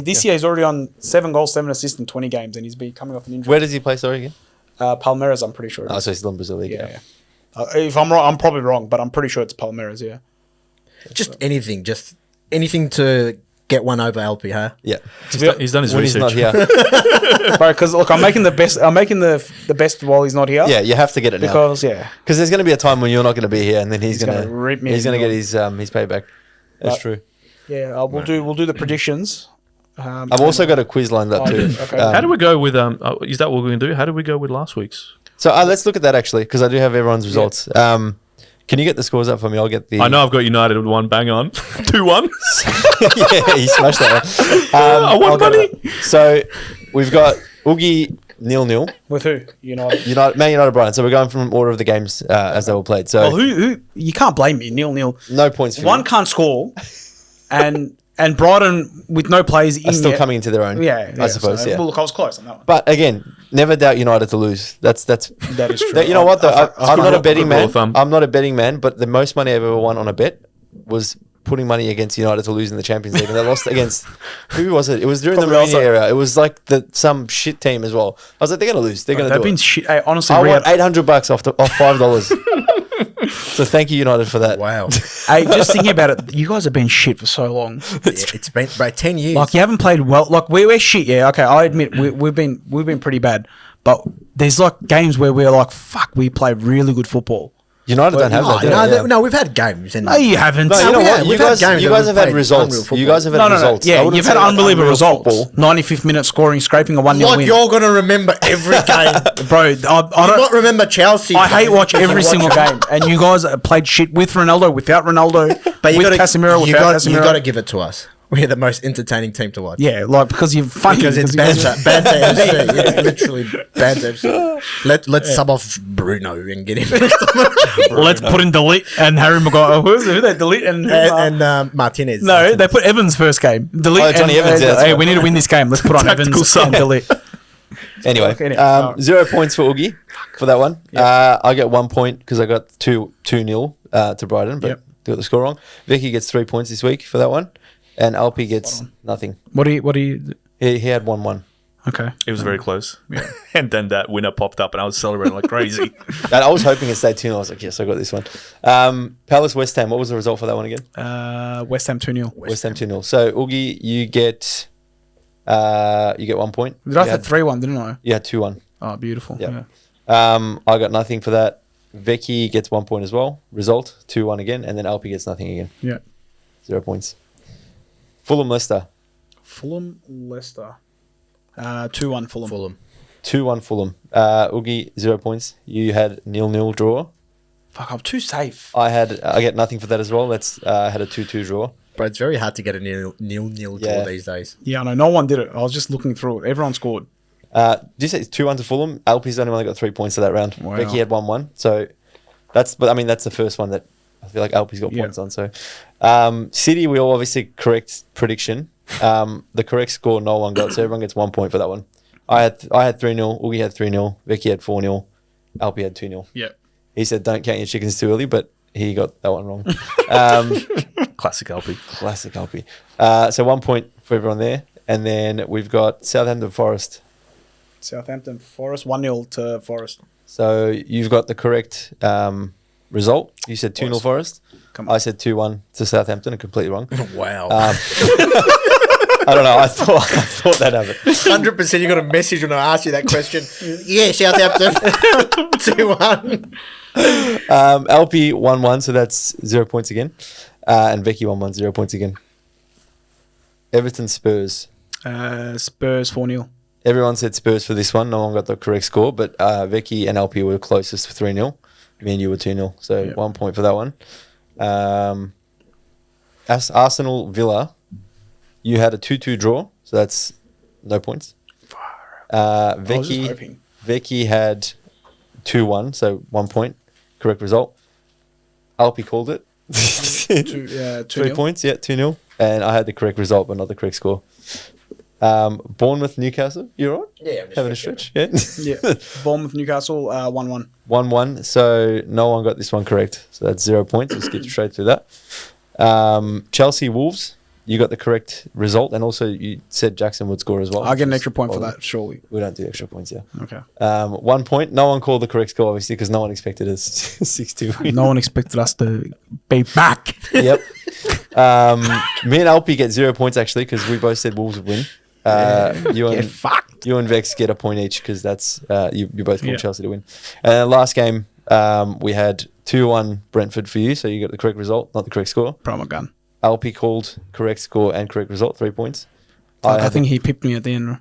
This year he's already on 7 goals, 7 assists in 20 games, and he's been coming off an injury. Where does he play? Sorry again. Palmeiras, I'm pretty sure. It Oh, is. so he's still in Brazil League. Yeah. If I'm wrong, I'm probably wrong, but I'm pretty sure it's Palmeiras. Yeah. Just anything to get one over Alpy, huh? Yeah. He's done his When he's research. not here. Bro, because look, I'm making the best. I'm making the best while he's not here. Yeah, you have to get it now. Because Because there's going to be a time when you're not going to be here, and then he's going gonna to rip me He's going to and get his payback. That's But- true. we'll do the predictions. I've also got a quiz lined up Oh, too. okay. How do we go with is that what we're going to do? How did we go with last week's? So let's look at that actually, because I do have everyone's results. Can you get the scores up for me? I'll get the. I know I've got United with one bang on, 2-1. Yeah, he smashed that one. I won I'll get money. it. So we've got Oogie 0-0. With who? United. Man United Brighton. So we're going from order of the games as they were played. So Well, who? You can't blame me. 0-0. no points for One you. can't score, and Brighton with no players in Are still yet. coming into their own. Yeah, I suppose. so, Yeah. Well, look, I was close on that one. But again, never doubt United to lose. That's That is true. you know what though? I'm not a betting good rule man. of thumb. I'm not a betting man, but the most money I've ever won on a bet was putting money against United to lose in the Champions League, and they lost against who was it? It was during Probably the Mourinho also- era. It was like some shit team as well. I was like, they're gonna lose. They're gonna They've do been it. shit. Hey, honestly, I won Riad, $800 off $5. So thank you United for that. Wow. hey, just thinking about it, you guys have been shit for so long. It's been about 10 years. Like you haven't played well. Like we're shit. Yeah, okay. I admit we've been pretty bad. But there's like games where we're like, fuck, we play really good football. United don't have that. do no, they? Yeah. no, we've had games. And No, you haven't. No, you No, know we what? have. You We've had guys, games you that guys we've have had played results. unreal You guys have had no, results. I Yeah, wouldn't you've say had like unbelievable unreal results. football. 95th minute scoring, scraping a 1-0 like win. you're going to remember every game. Bro, I You don't. not remember Chelsea. I hate watch every single game, and you guys played shit with Ronaldo, without Ronaldo, But you with gotta, Casemiro, you without got, Casemiro. you got to give it to us. We're the most entertaining team to watch. Yeah, like because you're funny. Because it's you guys- banter FC. It's literally banter FC. Let's sub off Bruno and get him. Let's put in Delete and Harry Maguire. Who they Delete and Martinez. no, they put Evans first game. Delete. Oh, Johnny and, Evans, yeah, that's hey, right. we need to win this game. Let's put on Evans Tactical side. and Delete. Anyway, Anyway, 0 points for Oogie for that one. I get 1 point because I got 2-0 to Brighton, but Yep. got the score wrong. Vicky gets 3 points this week for that one, and Alpy gets nothing. What do you? He had 1-1. Okay. It was very close. And then that winner popped up and I was celebrating like crazy. And I was hoping it stayed 2-0. I was like, yes, I got this one. Palace West Ham. What was the result for that one again? West Ham 2-0. West Ham 2-0. So Oogie, you get 1 point. Did I You have had- 3-1? Didn't I? You had 2-1. Oh, beautiful. Yeah. Yeah. I got nothing for that. Vicky gets 1 point as well. Result 2-1 again, and then Alpy gets nothing again. Yeah. 0 points. Fulham Leicester. Fulham Leicester. 2-1 Fulham. 2-1 Fulham. Oogie 0 points. You had 0-0 draw. Fuck, I'm too safe. I get nothing for that as well. That's had a 2-2 draw. But it's very hard to get a nil draw Yeah. these days. Yeah, I know. No one did it. I was just looking through it. Everyone scored. Did you say it's 2-1 to Fulham? Alpy's the only one that got 3 points to that round. Wow. Vicky had 1-1. So that's the first one that I feel like Alpy's got Yeah. points on. So City, we all obviously correct prediction. The correct score no one got, so everyone gets 1 point for that one. I had 3-0, Oogie had 3-0, Vicky had 4-0, Alpy had 2-0. Yeah. He said don't count your chickens too early, but he got that one wrong. Classic Alpy. Classic Alpy. So 1 point for everyone there. And then we've got Southampton Forest. Southampton Forest 1-0 to Forest. So you've got the correct result. You said 2-0 Forest. Come on. I said 2-1 to Southampton. I'm completely wrong. Wow. I don't know. I thought that happened. 100% you got a message when I asked you that question. Yeah, Southampton. 2-1. Alpy 1-1, so that's 0 points again. And Vicky 1-1, 0 points again. Everton Spurs. Spurs 4-0. Everyone said Spurs for this one. No one got the correct score, but Vicky and Alpy were closest for 3-0. Me and you were 2-0. So Yep. 1 point for that one. Arsenal Villa. You had a 2-2 draw, so that's no points. I was just Vicky hoping. Vicky had 2-1, so 1 point. Correct result. Alpy called it. 3 3 points, yeah, 2-0. And I had the correct result, but not the correct score. Bournemouth, Newcastle. You all right? Yeah, I'm just Having a stretching. stretch. Yeah. Yeah. Bournemouth, Newcastle, 1-1. 1-1. So no one got this one correct. So that's 0 points. We'll skip straight through that. Chelsea, Wolves. You got the correct result, and also you said Jackson would score as well. I'll get an which extra is point for positive. that, surely. We don't do extra points, yeah. Okay. 1 point. No one called the correct score, obviously, because no one expected a 6-2 win. No one expected us to be back. Yep. Me and Alpy get 0 points, actually, because we both said Wolves would win. Get fucked. You and Vex get a point each, because that's you both called Yeah. Chelsea to win. And then last game, we had 2-1 Brentford for you, so you got the correct result, not the correct score. Promo gun. Alpy called correct score and correct result, 3 points. I think he pipped me at the end.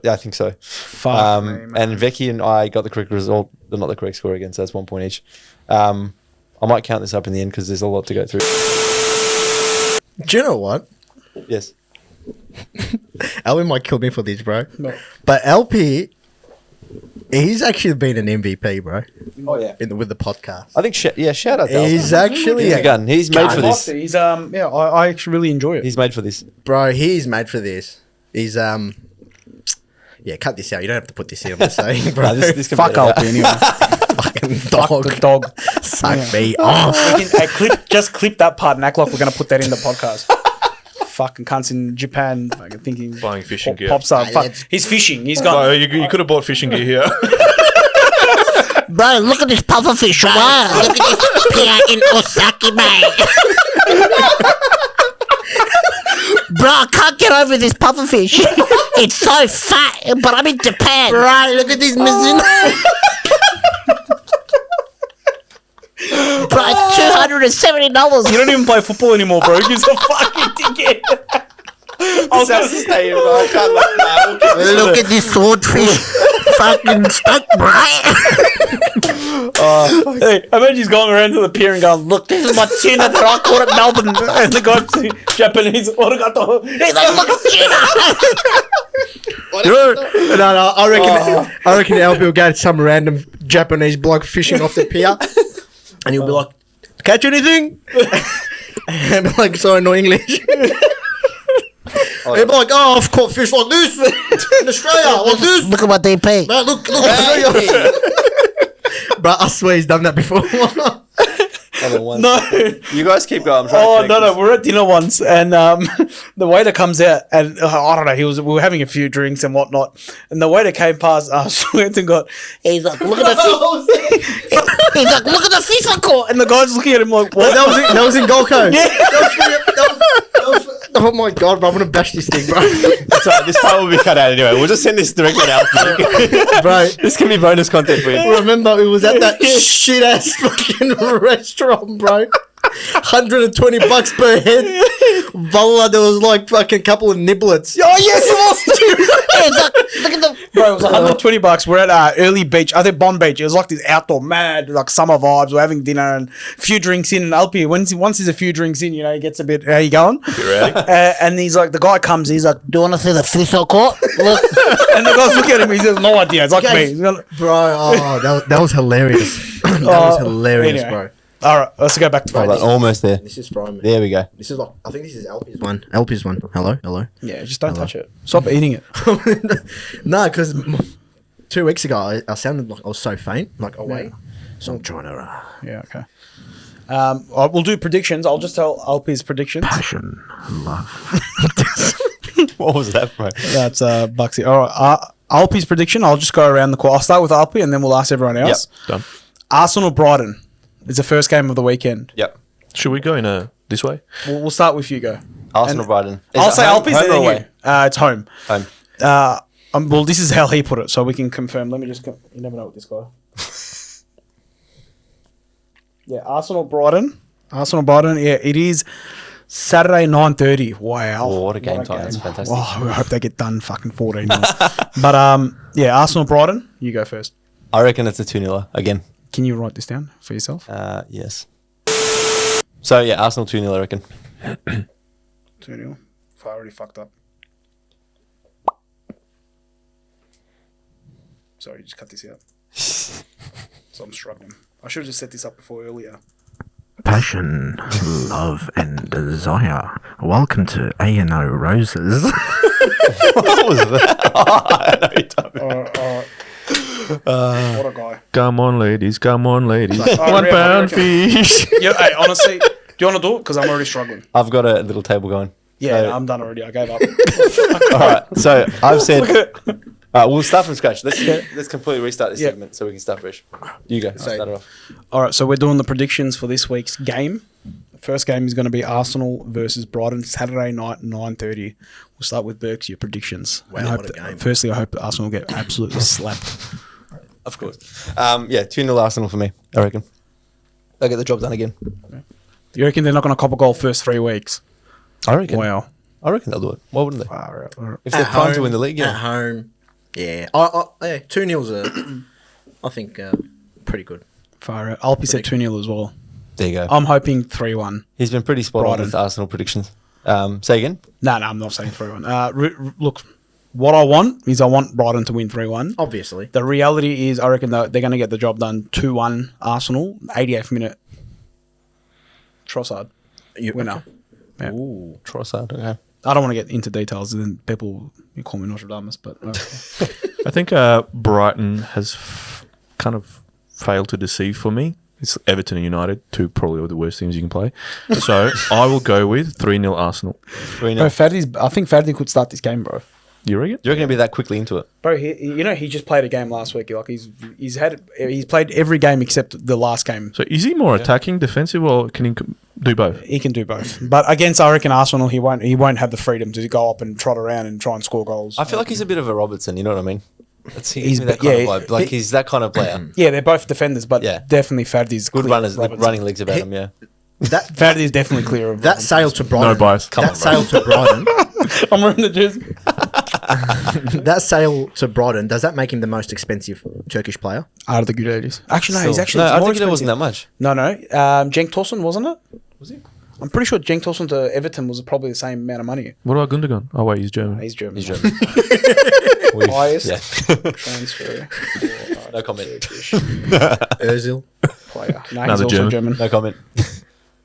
I think so. Fuck me, man. And Vecky and I got the correct result, but not the correct score again, so that's 1 point each. I might count this up in the end because there's a lot to go through. Do you know what? Yes. Alpy might kill me for this, bro. No. But LP, he's actually been an MVP, bro. Oh, yeah. With the podcast. I think, shout out to He's Alpy. actually He's a gun. He's made for this. He's I actually really enjoy it. He's made for this. bro. He's made for this. He's yeah. Cut this out. You don't have to put this in. I'm just saying, bro. No, this can Fuck be edited out. Alpy anyway. Fucking Fuck dog. the dog. Suck me off. Just clip that part and act like we're gonna put that in the podcast. Fucking cunts in Japan, fucking thinking Buying fishing gear. pops up. Hey, Fuck, let's- he's fishing. He's Oh, gone. you could have bought fishing gear here. Bro, look at this pufferfish. Wow. Look at this pier in Osaka, mate. Bro, I can't get over this pufferfish. It's so fat, but I'm in Japan. Right, look at this missing. Bro, it's $270. You don't even play football anymore, bro. He's a fucking ticket. This has to stay in, bro. I can't let that. Look at this swordfish. Fucking stuck, right? Hey, I imagine he's going around to the pier and going, "Look, this is my tuna that I caught at Melbourne." And the guy's Japanese. Origato. He's like, look at tuna. No, I reckon LP will go to some random Japanese bloke fishing off the pier, and he'll be like, "Catch anything?" And be like, "Sorry, no English." He'll be like, "Oh, I've caught fish like this in Australia, like this." Look at my DP. Man, look, Australia. Bro, I swear he's done that before. No. You guys keep going. I'm trying Oh to no, connect no, we're at dinner once, and the waiter comes out, and I don't know, we were having a few drinks and whatnot, and the waiter came past us, went and got, He's like, look at the fish. He's like, look at the fish I caught. and the guy's looking at him like, what? That was in Gold Coast. Yeah. Oh my god, bro, I'm gonna bash this thing, bro. Sorry, this part will be cut out anyway. We'll just send this directly to Alpy. Bro, This can be bonus content for you. remember it was at that shit ass fucking restaurant, bro. $120 per head. Voila, there was like fucking couple of niblets. Oh yes, it was. He's like, look at the. Bro, it was $120. We're at Early Beach, I think Bond Beach. It was like this outdoor mad, like summer vibes. We're having dinner and a few drinks in. And Alpy, once there's a few drinks in, you know, he gets a bit, how you going? Ready? And he's like, the guy comes, he's like, Do you want to see the fish I caught? Look. and the guy's looking at him, he says, no idea. It's like me. He's gonna- Bro, oh, that was hilarious. That was hilarious, anyway. bro. All right, let's go back to Hold focus. on, almost there. This is from. There we go. This is like, I think this is Alpy's one. Alpy's one. Hello. Yeah, just don't touch it. Stop eating it. No, because 2 weeks ago I sounded like I was so faint, like away. So I'm trying to. Yeah, okay. We'll do predictions. I'll just tell Alpy's predictions. Passion, love. What was that, bro? That's Bucksy. All right, Alpy's prediction. I'll just go around the court. I'll start with Alpy and then we'll ask everyone else. Done. Arsenal Brighton is the first game of the weekend. Yep. Should we go in this way? We'll start with you, go. Arsenal, And Brighton. Is I'll it say home- Alpy's home or then away? you. It's home. Home. Well, this is how he put it, so we can confirm. Let me just. You never know with this guy. Yeah, Arsenal Brighton. Yeah, it is Saturday 9:30. Wow. Oh, what a game time. That's fantastic. Oh, I hope they get done fucking 14 minutes. But yeah, Arsenal Brighton. You go first. I reckon it's a 2-0 again. Can you write this down for yourself? Yes. So, yeah, Arsenal 2-0, I reckon. 2-0. I already fucked up. Sorry, just cut this out. So I'm struggling. I should have just set this up before earlier. Passion, love, and desire. Welcome to A&O Roses. What was that? I know you're talking about. What a guy. Come on, ladies. Come on, ladies. I One reckon- pound fish. Yeah, hey, honestly, do you want to do it? Because I'm already struggling. I've got a little table going. Yeah, So- no, I'm done already. I gave up. All right. So I've said. We'll start from scratch. Let's completely restart this Yeah. segment so we can start fresh. You go. Start it off. All right, so we're doing the predictions for this week's game. First game is going to be Arsenal versus Brighton, Saturday night, 9:30. We'll start with Burks, your predictions. Wow, And I what hope a game. Firstly, I hope that Arsenal get absolutely slapped. Of course. 2-0 Arsenal for me, I reckon. They'll get the job done again. You reckon they're not going to cop a goal first 3 weeks? I reckon. Wow. I reckon they'll do it. Why wouldn't they? Far out. All right. If they're primed to win the league, At yeah. home. Yeah. Yeah, 2-0's I think, pretty good. Far out. Alpy said 2-0 as well. There you go. I'm hoping 3-1. He's been pretty spot on Brighton. with Arsenal predictions. Say again? No, I'm not saying 3-1. Look, what I want is I want Brighton to win 3-1. Obviously. The reality is I reckon they're going to get the job done 2-1 Arsenal, 88th minute. Trossard, winner. Yeah. Ooh. Trossard, okay. I don't want to get into details, and then people you call me Nostradamus, but I think Brighton has kind of failed to deceive for me. It's Everton and United, two probably the worst teams you can play. So I will go with 3-0 Arsenal. 3-0. bro, I think Fadley could start this game, bro. You reckon? Do you reckon he'll be that quickly into it? Bro, he just played a game last week. Like he's played every game except the last game. So is he more attacking, defensive, or can he do both? He can do both, but against I reckon Arsenal, he won't have the freedom to go up and trot around and try and score goals. I feel like he's a bit of a Robertson, you know what I mean? He's He's- that kind yeah, of vibe. Like he's that kind of player. Yeah, they're both defenders, but Yeah. definitely Fadley's Good clear runners, of Robertson. running legs about him, yeah. That Fadley's definitely clear of that Robertson. sail to Brighton. No bias. That sail to Brighton. I'm wearing the jersey. That sail to Brighton, does that make him the most expensive Turkish player? Out of the good ages. Actually, no, he's Still. actually No, I more think it wasn't expensive. that much. No. Cenk Tosun, wasn't it? Was he? I'm pretty sure Cenk Tosun to Everton was probably the same amount of money. What about Gundogan? Oh, wait, he's German. He's German. He's German. Highest Yeah. transfer No comment. Ozil. player. No, Another he's also German. German. No comment.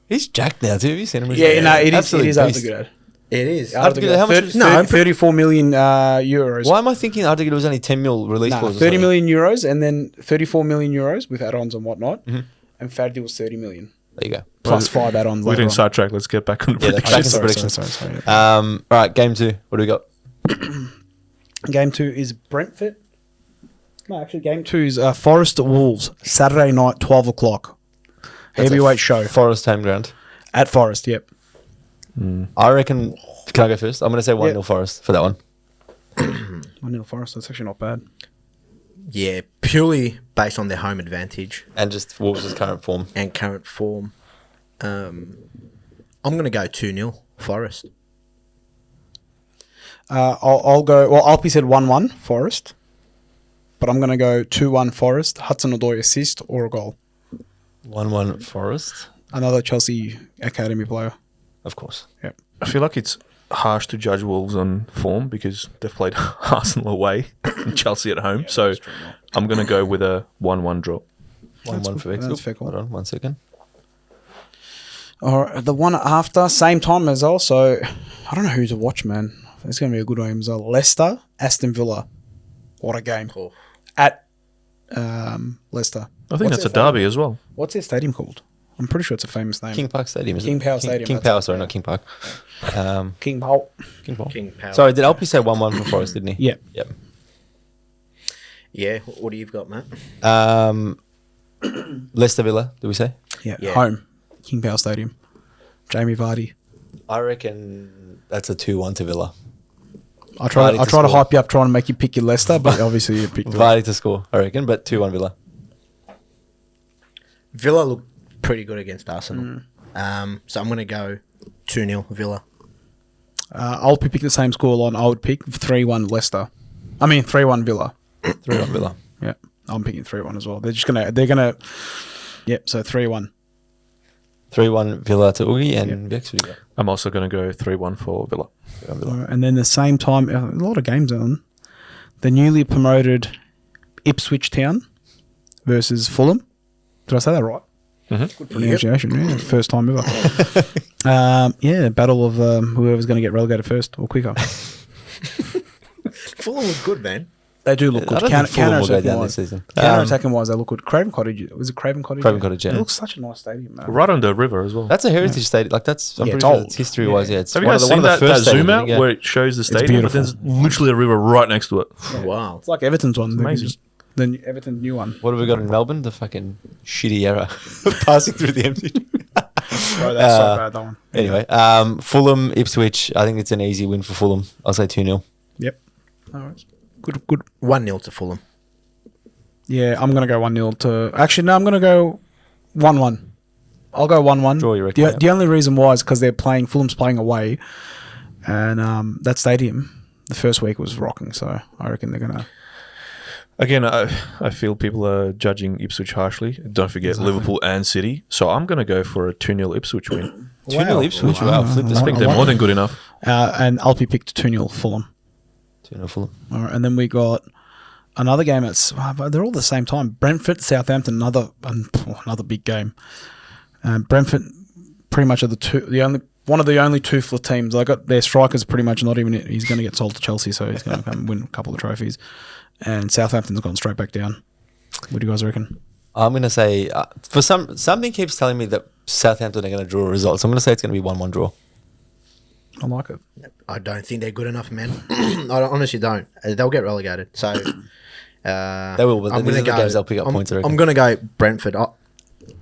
He's jacked now too. Have you seen him? Yeah, no, it is. Absolute It is out of beast. the good. It is. Out of the Good, good. how much was- No, I'm 34 million euros. Why am I thinking Article was only 10 mil release Nah, clause? or 30 something? million euros and then 34 million euros with add-ons and whatnot. Mm-hmm. And Fadley was 30 million There you go. plus 5 add-ons. We later didn't on. sidetrack. Let's get back on the Yeah, the predictions. predictions. Sorry. All right, game 2. What do we got? Game 2 is Brentford. No, actually, game 2 is Forest at Wolves, Saturday night, 12 o'clock. Heavyweight show Forest home ground. at Forest, yep. I reckon. Can I go first? I'm going to say 1-0 Yeah. Forest for that one. 1-0 Forest, that's actually not bad. Yeah, purely based on their home advantage And just Wolves' current form. and current form. I'm going to go 2-0 Forest. I'll go. Well, Alpy said 1-1 Forest, but I'm going to go 2-1 Forest. Hudson-Odoi assist or a goal. 1-1 Forest. Another Chelsea academy player. Of course. Yep. I feel like it's harsh to judge Wolves on form because they've played Arsenal away and Chelsea at home. So I'm going to go with a 1-1 draw. 1-1 for Vix. that's fair call. Hold on 1 second. All right, the one after, same time as well. So I don't know who to watch, man. It's going to be a good game as well. Leicester, Aston Villa. What a game. Oh. At Leicester. I think that's a derby as well. What's their stadium called? I'm pretty sure it's a famous name. King Park Stadium, is it? King Power Stadium, King that's Power, it, sorry, yeah. not King Park. King Power. King Power. King Power. Sorry, did Alpy say 1-1 for Forest, didn't he? Yeah. Yep. Yeah, what do you got, Matt? Leicester Villa, did we say? Yeah. Yeah. Home. King Power Stadium. Jamie Vardy. I reckon that's a 2-1 to Villa. I try Vardy to to score. hype you up, trying to make you pick your Leicester, but obviously you picked Vardy to score, I reckon, but 2-1 Villa. Villa look pretty good against Arsenal. So I'm going to go 2-0 Villa. I'll pick the same scoreline. I would pick 3-1 Leicester. I mean 3-1 Villa. 3-1 Villa. Yeah, I'm picking 3-1 as well. They're Yep. So 3-1. 3-1 Villa to Oogie and Vex, what do you got? I'm also going to go 3-1 for Villa. 3-1 Villa. And then the same time, a lot of games on. The newly promoted Ipswich Town versus Fulham. Did I say that right? Good pronunciation. Yeah, first time ever. Yeah, battle of whoever's going to get relegated first or quicker. Fulham was good, man. They do look I good. don't think Fulham will go Counter-attacking down wise, this season. counter-attacking wise, they look good. Craven Cottage, was it Craven Cottage? Craven Cottage, yeah. It looks such a nice stadium, man. Right on the river as well. That's a heritage stadium. Like that's, I'm Yeah, pretty it's sure old. it's history-wise. Yeah, it's Have you one of guys the seen that first zoom stadiums, out yeah. where it shows the stadium? But beautiful. there's literally a river right next to it. Wow. It's like Everton's one. amazing. The Everton's new one. What have we got in Melbourne? The fucking shitty error passing through the empty. Bro, that's so bad, that one. Anyway, Fulham, Ipswich. I think it's an easy win for Fulham. I'll say 2-0. Yep. All right. Good. 1-0 to Fulham. Yeah, I'm going to go 1-0 to... Actually, no, I'm going to go 1-1. I'll go 1-1. Draw, you reckon, The, yeah. the only reason why is because Fulham's playing away, and that stadium, the first week was rocking, so I reckon they're going to... Again, I feel people are judging Ipswich harshly. Don't forget Liverpool and City. So I'm going to go for a 2-0 Ipswich win. 2-0 Ipswich. Wow, flip this. I think they're more than good enough. And Alpy picked 2-0 Fulham. 2-0 Fulham. All right, and then we got another game that's... they're all the same time. Brentford, Southampton, another big game. Brentford pretty much are one of the only toothless teams. They got their strikers pretty much not even... He's going to get sold to Chelsea, so he's going to come win a couple of trophies. And Southampton's gone straight back down. What do you guys reckon? I'm going to say, something keeps telling me that Southampton are going to draw a result. So I'm going to say it's going to be 1-1 draw. I like it. I don't think they're good enough, man. I honestly don't. They'll get relegated. So They will, but these are the games they'll pick up points, I reckon. I'm going to go Brentford.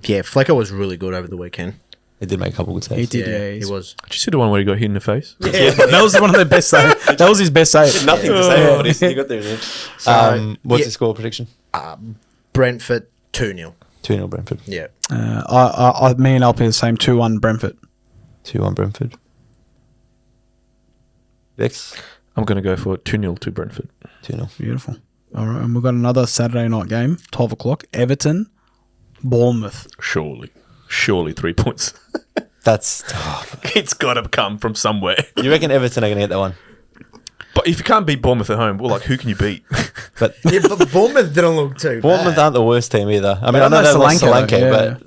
Yeah, Flecker was really good over the weekend. He did make a couple good saves. He did, Yeah, yeah. he was. Did you see the one where he got hit in the face? Yeah, that was one of their best saves. That was his best save. Nothing to say about it. He got there in the end. So, What's yeah. the score prediction? Brentford 2-0. 2-0 Brentford. Yeah. Me and Alpy are the same 2-1 Brentford. 2-1 Brentford. Vex? I'm going to go for 2-0 to Brentford. 2-0. Beautiful. All right, and we've got another Saturday night game, 12 o'clock. Everton, Bournemouth. Surely 3 points. That's... It's got to come from somewhere. You reckon Everton are going to get that one? But if you can't beat Bournemouth at home, well, like, who can you beat? But Yeah, but Bournemouth didn't look too Bournemouth bad. aren't the worst team either. I mean, I don't know know they lost Solanke, Solanke, though, but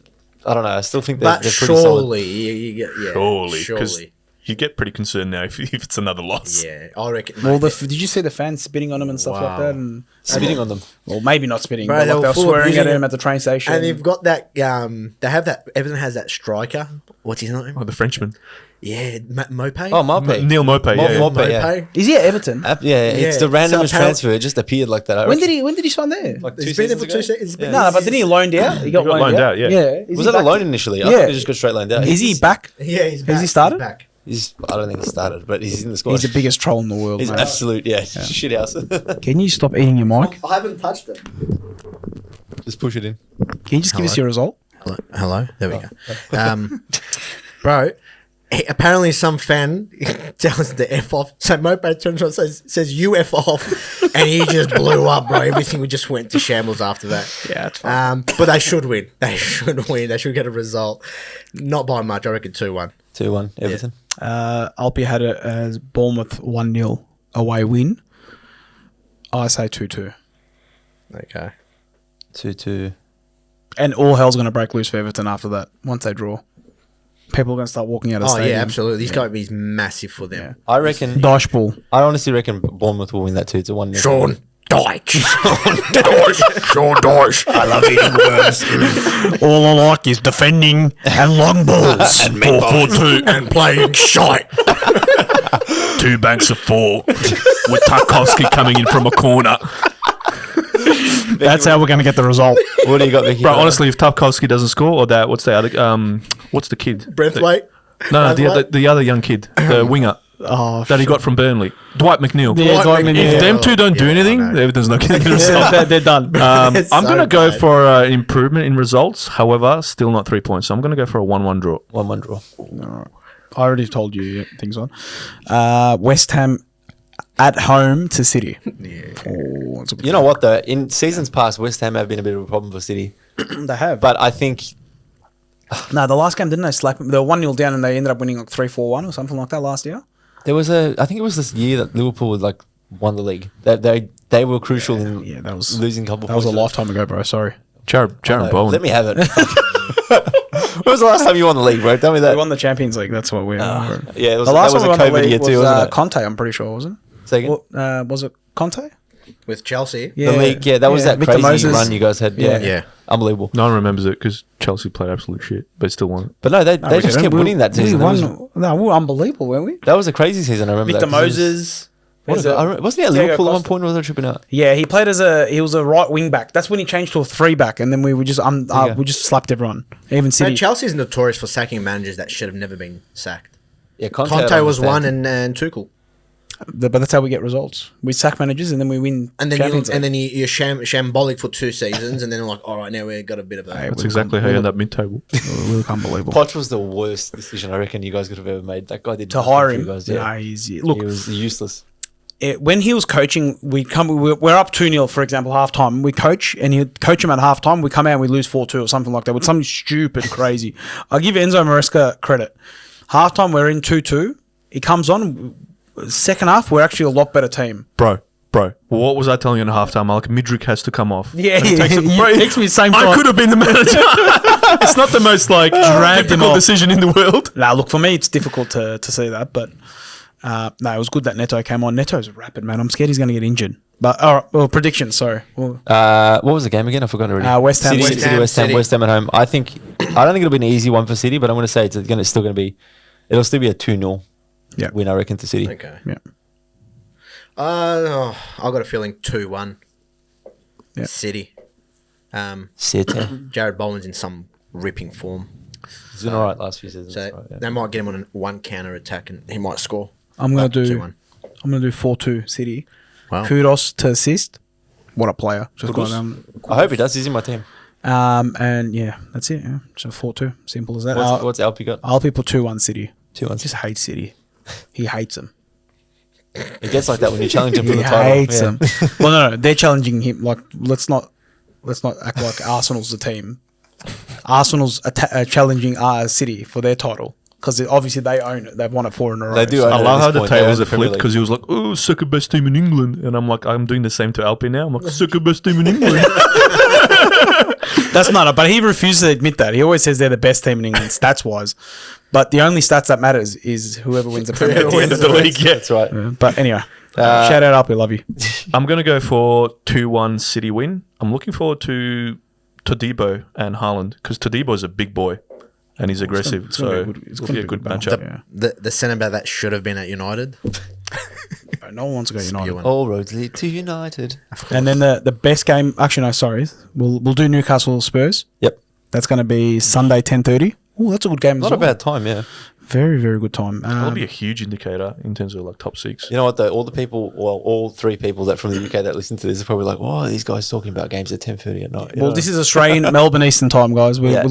I don't know. I still think they're But pretty solid. surely, you get, yeah, Surely. You get pretty concerned now if it's another loss. Yeah, I reckon. Well, mate, did you see the fans spitting on him and stuff like Wow. that? And Spitting on them. well, maybe not spitting, Bro, but they like were they were full of swearing at using him it. at the train station. and they've got that. They have that. Everton has that striker. What's his name? Oh, the Frenchman. Yeah, Mope. Oh, Mape. Neil Mope, yeah. Mope, Mope. yeah. Is he at Everton? Yeah, it's the Yeah. randomest So transfer. It just appeared like that. When did he sign there? Like He's been there for 2 seconds. Yeah. No, but didn't he loaned out? He got loaned out, yeah. Is Was he that a back? loan initially? I Yeah. thought he just got straight loaned out. Is he back? Yeah, he's back. Has he started? He's back. I don't think he started, but he's in the squad. He's the biggest troll in the world, He's mate. absolute, shit house. Can you stop eating your mic? I haven't touched it. Just push it in. Can you just give us your result? Hello. There we go. Bro, apparently some fan tells him to F off. So Mope turns around and says you F off. And he just blew up, bro. Everything just went to shambles after that. Yeah, it's fine. But they should win. They should win. They should get a result. Not by much. I reckon 2-1. 2-1, Everton. Alpy had it as Bournemouth 1-0 away win. I say 2-2. Okay. 2-2. And all hell's going to break loose for Everton after that, once they draw. People are going to start walking out of the Oh, stadium. yeah, absolutely. This guy is massive for them. I reckon... Dash ball. I honestly reckon Bournemouth will win that too. It's a 1-0. Sean Dyche. Sean Dash. I love eating worms. All I like is defending and long balls. And 4-4-2. and playing shite. 2 banks of 4. With Tarkovsky coming in from a corner. That's how we're going to get the result. What do you got, Vicky? Bro, honestly, if Tarkovsky doesn't score, or that, what's the other, what's the kid? Braithwaite. No, Braithwaite? the other young kid, the winger Oh, that he got from Burnley. Dwight McNeil. Yeah, Dwight McNeil. If Yeah. them two don't do Yeah, anything, I know. Everton's not going to get a yeah, result. they're done. It's I'm so going to go bad. for an improvement in results. However, still not 3 points. So I'm going to go for a 1-1 draw. 1-1 draw. I already told you things on. West Ham at home to City. Yeah. Oh, it's a You know what, though? In seasons past, West Ham have been a bit of a problem for City. they have. But I think... No, the last game, didn't they slap them? They were 1-0 down and they ended up winning like 3-4-1 or something like that last year. There was I think it was this year that Liverpool had, like, won the league. They were crucial in Yeah, that was losing a couple That was a points. lifetime ago, bro. Sorry. Jaron Bowen. Let me have it. When was the last time you won the league, bro? Tell me that. We won the Champions League. That's what we yeah, it was, the last that was one we a won the COVID league year was too, wasn't it? Conte, I'm pretty sure, wasn't Say again? it? Was it Conte? with Chelsea. Yeah, The league, that was that Victor crazy Moses. run you guys had. Yeah. Yeah. Unbelievable. No one remembers it because Chelsea played absolute shit, but still won it. But no, they No, we just didn't. kept winning that season. We That won. We were unbelievable, weren't we? was a crazy season. I remember Victor that. 'cause it was- Moses. What a- I remember- wasn't he at Diego Liverpool at one Costa. point, or was I tripping out? Yeah, he played he was a right wing back. That's when he changed to a 3-back, and then we just we just slapped everyone, even City. No, Chelsea's notorious for sacking managers that should have never been sacked. Yeah, Conte was one, and Tuchel. But that's how we get results. We sack managers, and then we win. And then Champions League. you're shambolic for 2 seasons, and then like, all right, now we've got a bit of a. Hey, That's exactly how you end up mid-table. we look unbelievable. Poch was the worst decision I reckon you guys could have ever made. That guy did To nothing hire for you him, guys, nah, look, he was useless. when he was coaching, we're up 2-0, for example, half time. We coach, and he'd coach him at half time. We come out and we lose 4-2 or something like that with something stupid, crazy. I'll give Enzo Maresca credit. Half time, we're in 2-2. He comes on. Second half, we're actually a lot better team. Bro, what was I telling you in halftime? Like, Midrick has to come off. Yeah, And he takes it- you bro, text me same time. I could have been the manager. It's not the most, Dragged him difficult off. decision in the world. Nah, look, for me, it's difficult to see that, but no, it was good that Neto came on. Neto's rapid, man. I'm scared he's going to get injured. But, all right, well, predictions, sorry. Well, What was the game again? I forgot already. West Ham. City, West Ham at home. I don't think it'll be an easy one for City, but I'm going to say it'll still be a 2-0 Yeah. win, I reckon, to City. Okay. Yeah. I got a feeling 2-1. Yeah. City. City. Jared Boland's in some ripping form, He's been alright last few seasons. so right, yeah. they might get him on one counter attack, and he might score. I'm going to do 2-1. 4-2 City. Wow. Kudos to assist. What a player. Just Kudos. going I hope he does. He's in my team. and yeah, that's it. Yeah. So 4-2. Simple as that. What's Alpy got? Alpy put 2-1 City. 2-1. Just hates City. He hates them. It gets like that when you challenge him for He the title. hates Yeah. them. Well, no, they're challenging him. Like, let's not act like Arsenal's the team. Arsenal's challenging City for their title because obviously they own it. They've won it 4 in a row. They do So- own I at love this how the point, tables yeah, are Premier flipped League. because he was like, "Oh, second best team in England," and I'm like, I'm doing the same to Alpy now. I'm like, second best team in England. That's not it. But he refuses to admit that. He always says they're the best team in England stats wise. But the only stats that matters is whoever wins the Premier At the end League. of the league, yeah. That's right. But anyway, shout out up. We love you. I'm gonna go for 2-1 City win. I'm looking forward to Todibo and Haaland because Todibo is a big boy and he's aggressive, it's gonna so be a good- it's it'll gonna be a be a good good matchup. battle. The centre back that should have been at United. No one wants to go United. Spewing. All roads lead to United. And then the best game. Actually, no, sorry. We'll do Newcastle Spurs. Yep. That's going to be Sunday 10:30. Oh, that's a good game. Not as a well. bad time, yeah. Very, very good time. That'll be a huge indicator in terms of like top 6. You know what though? All 3 people that from the UK that listen to this are probably like, "Oh, these guys talking about games at 10:30 at night." You Well, know? this is Australian Melbourne Eastern time, guys. Yeah.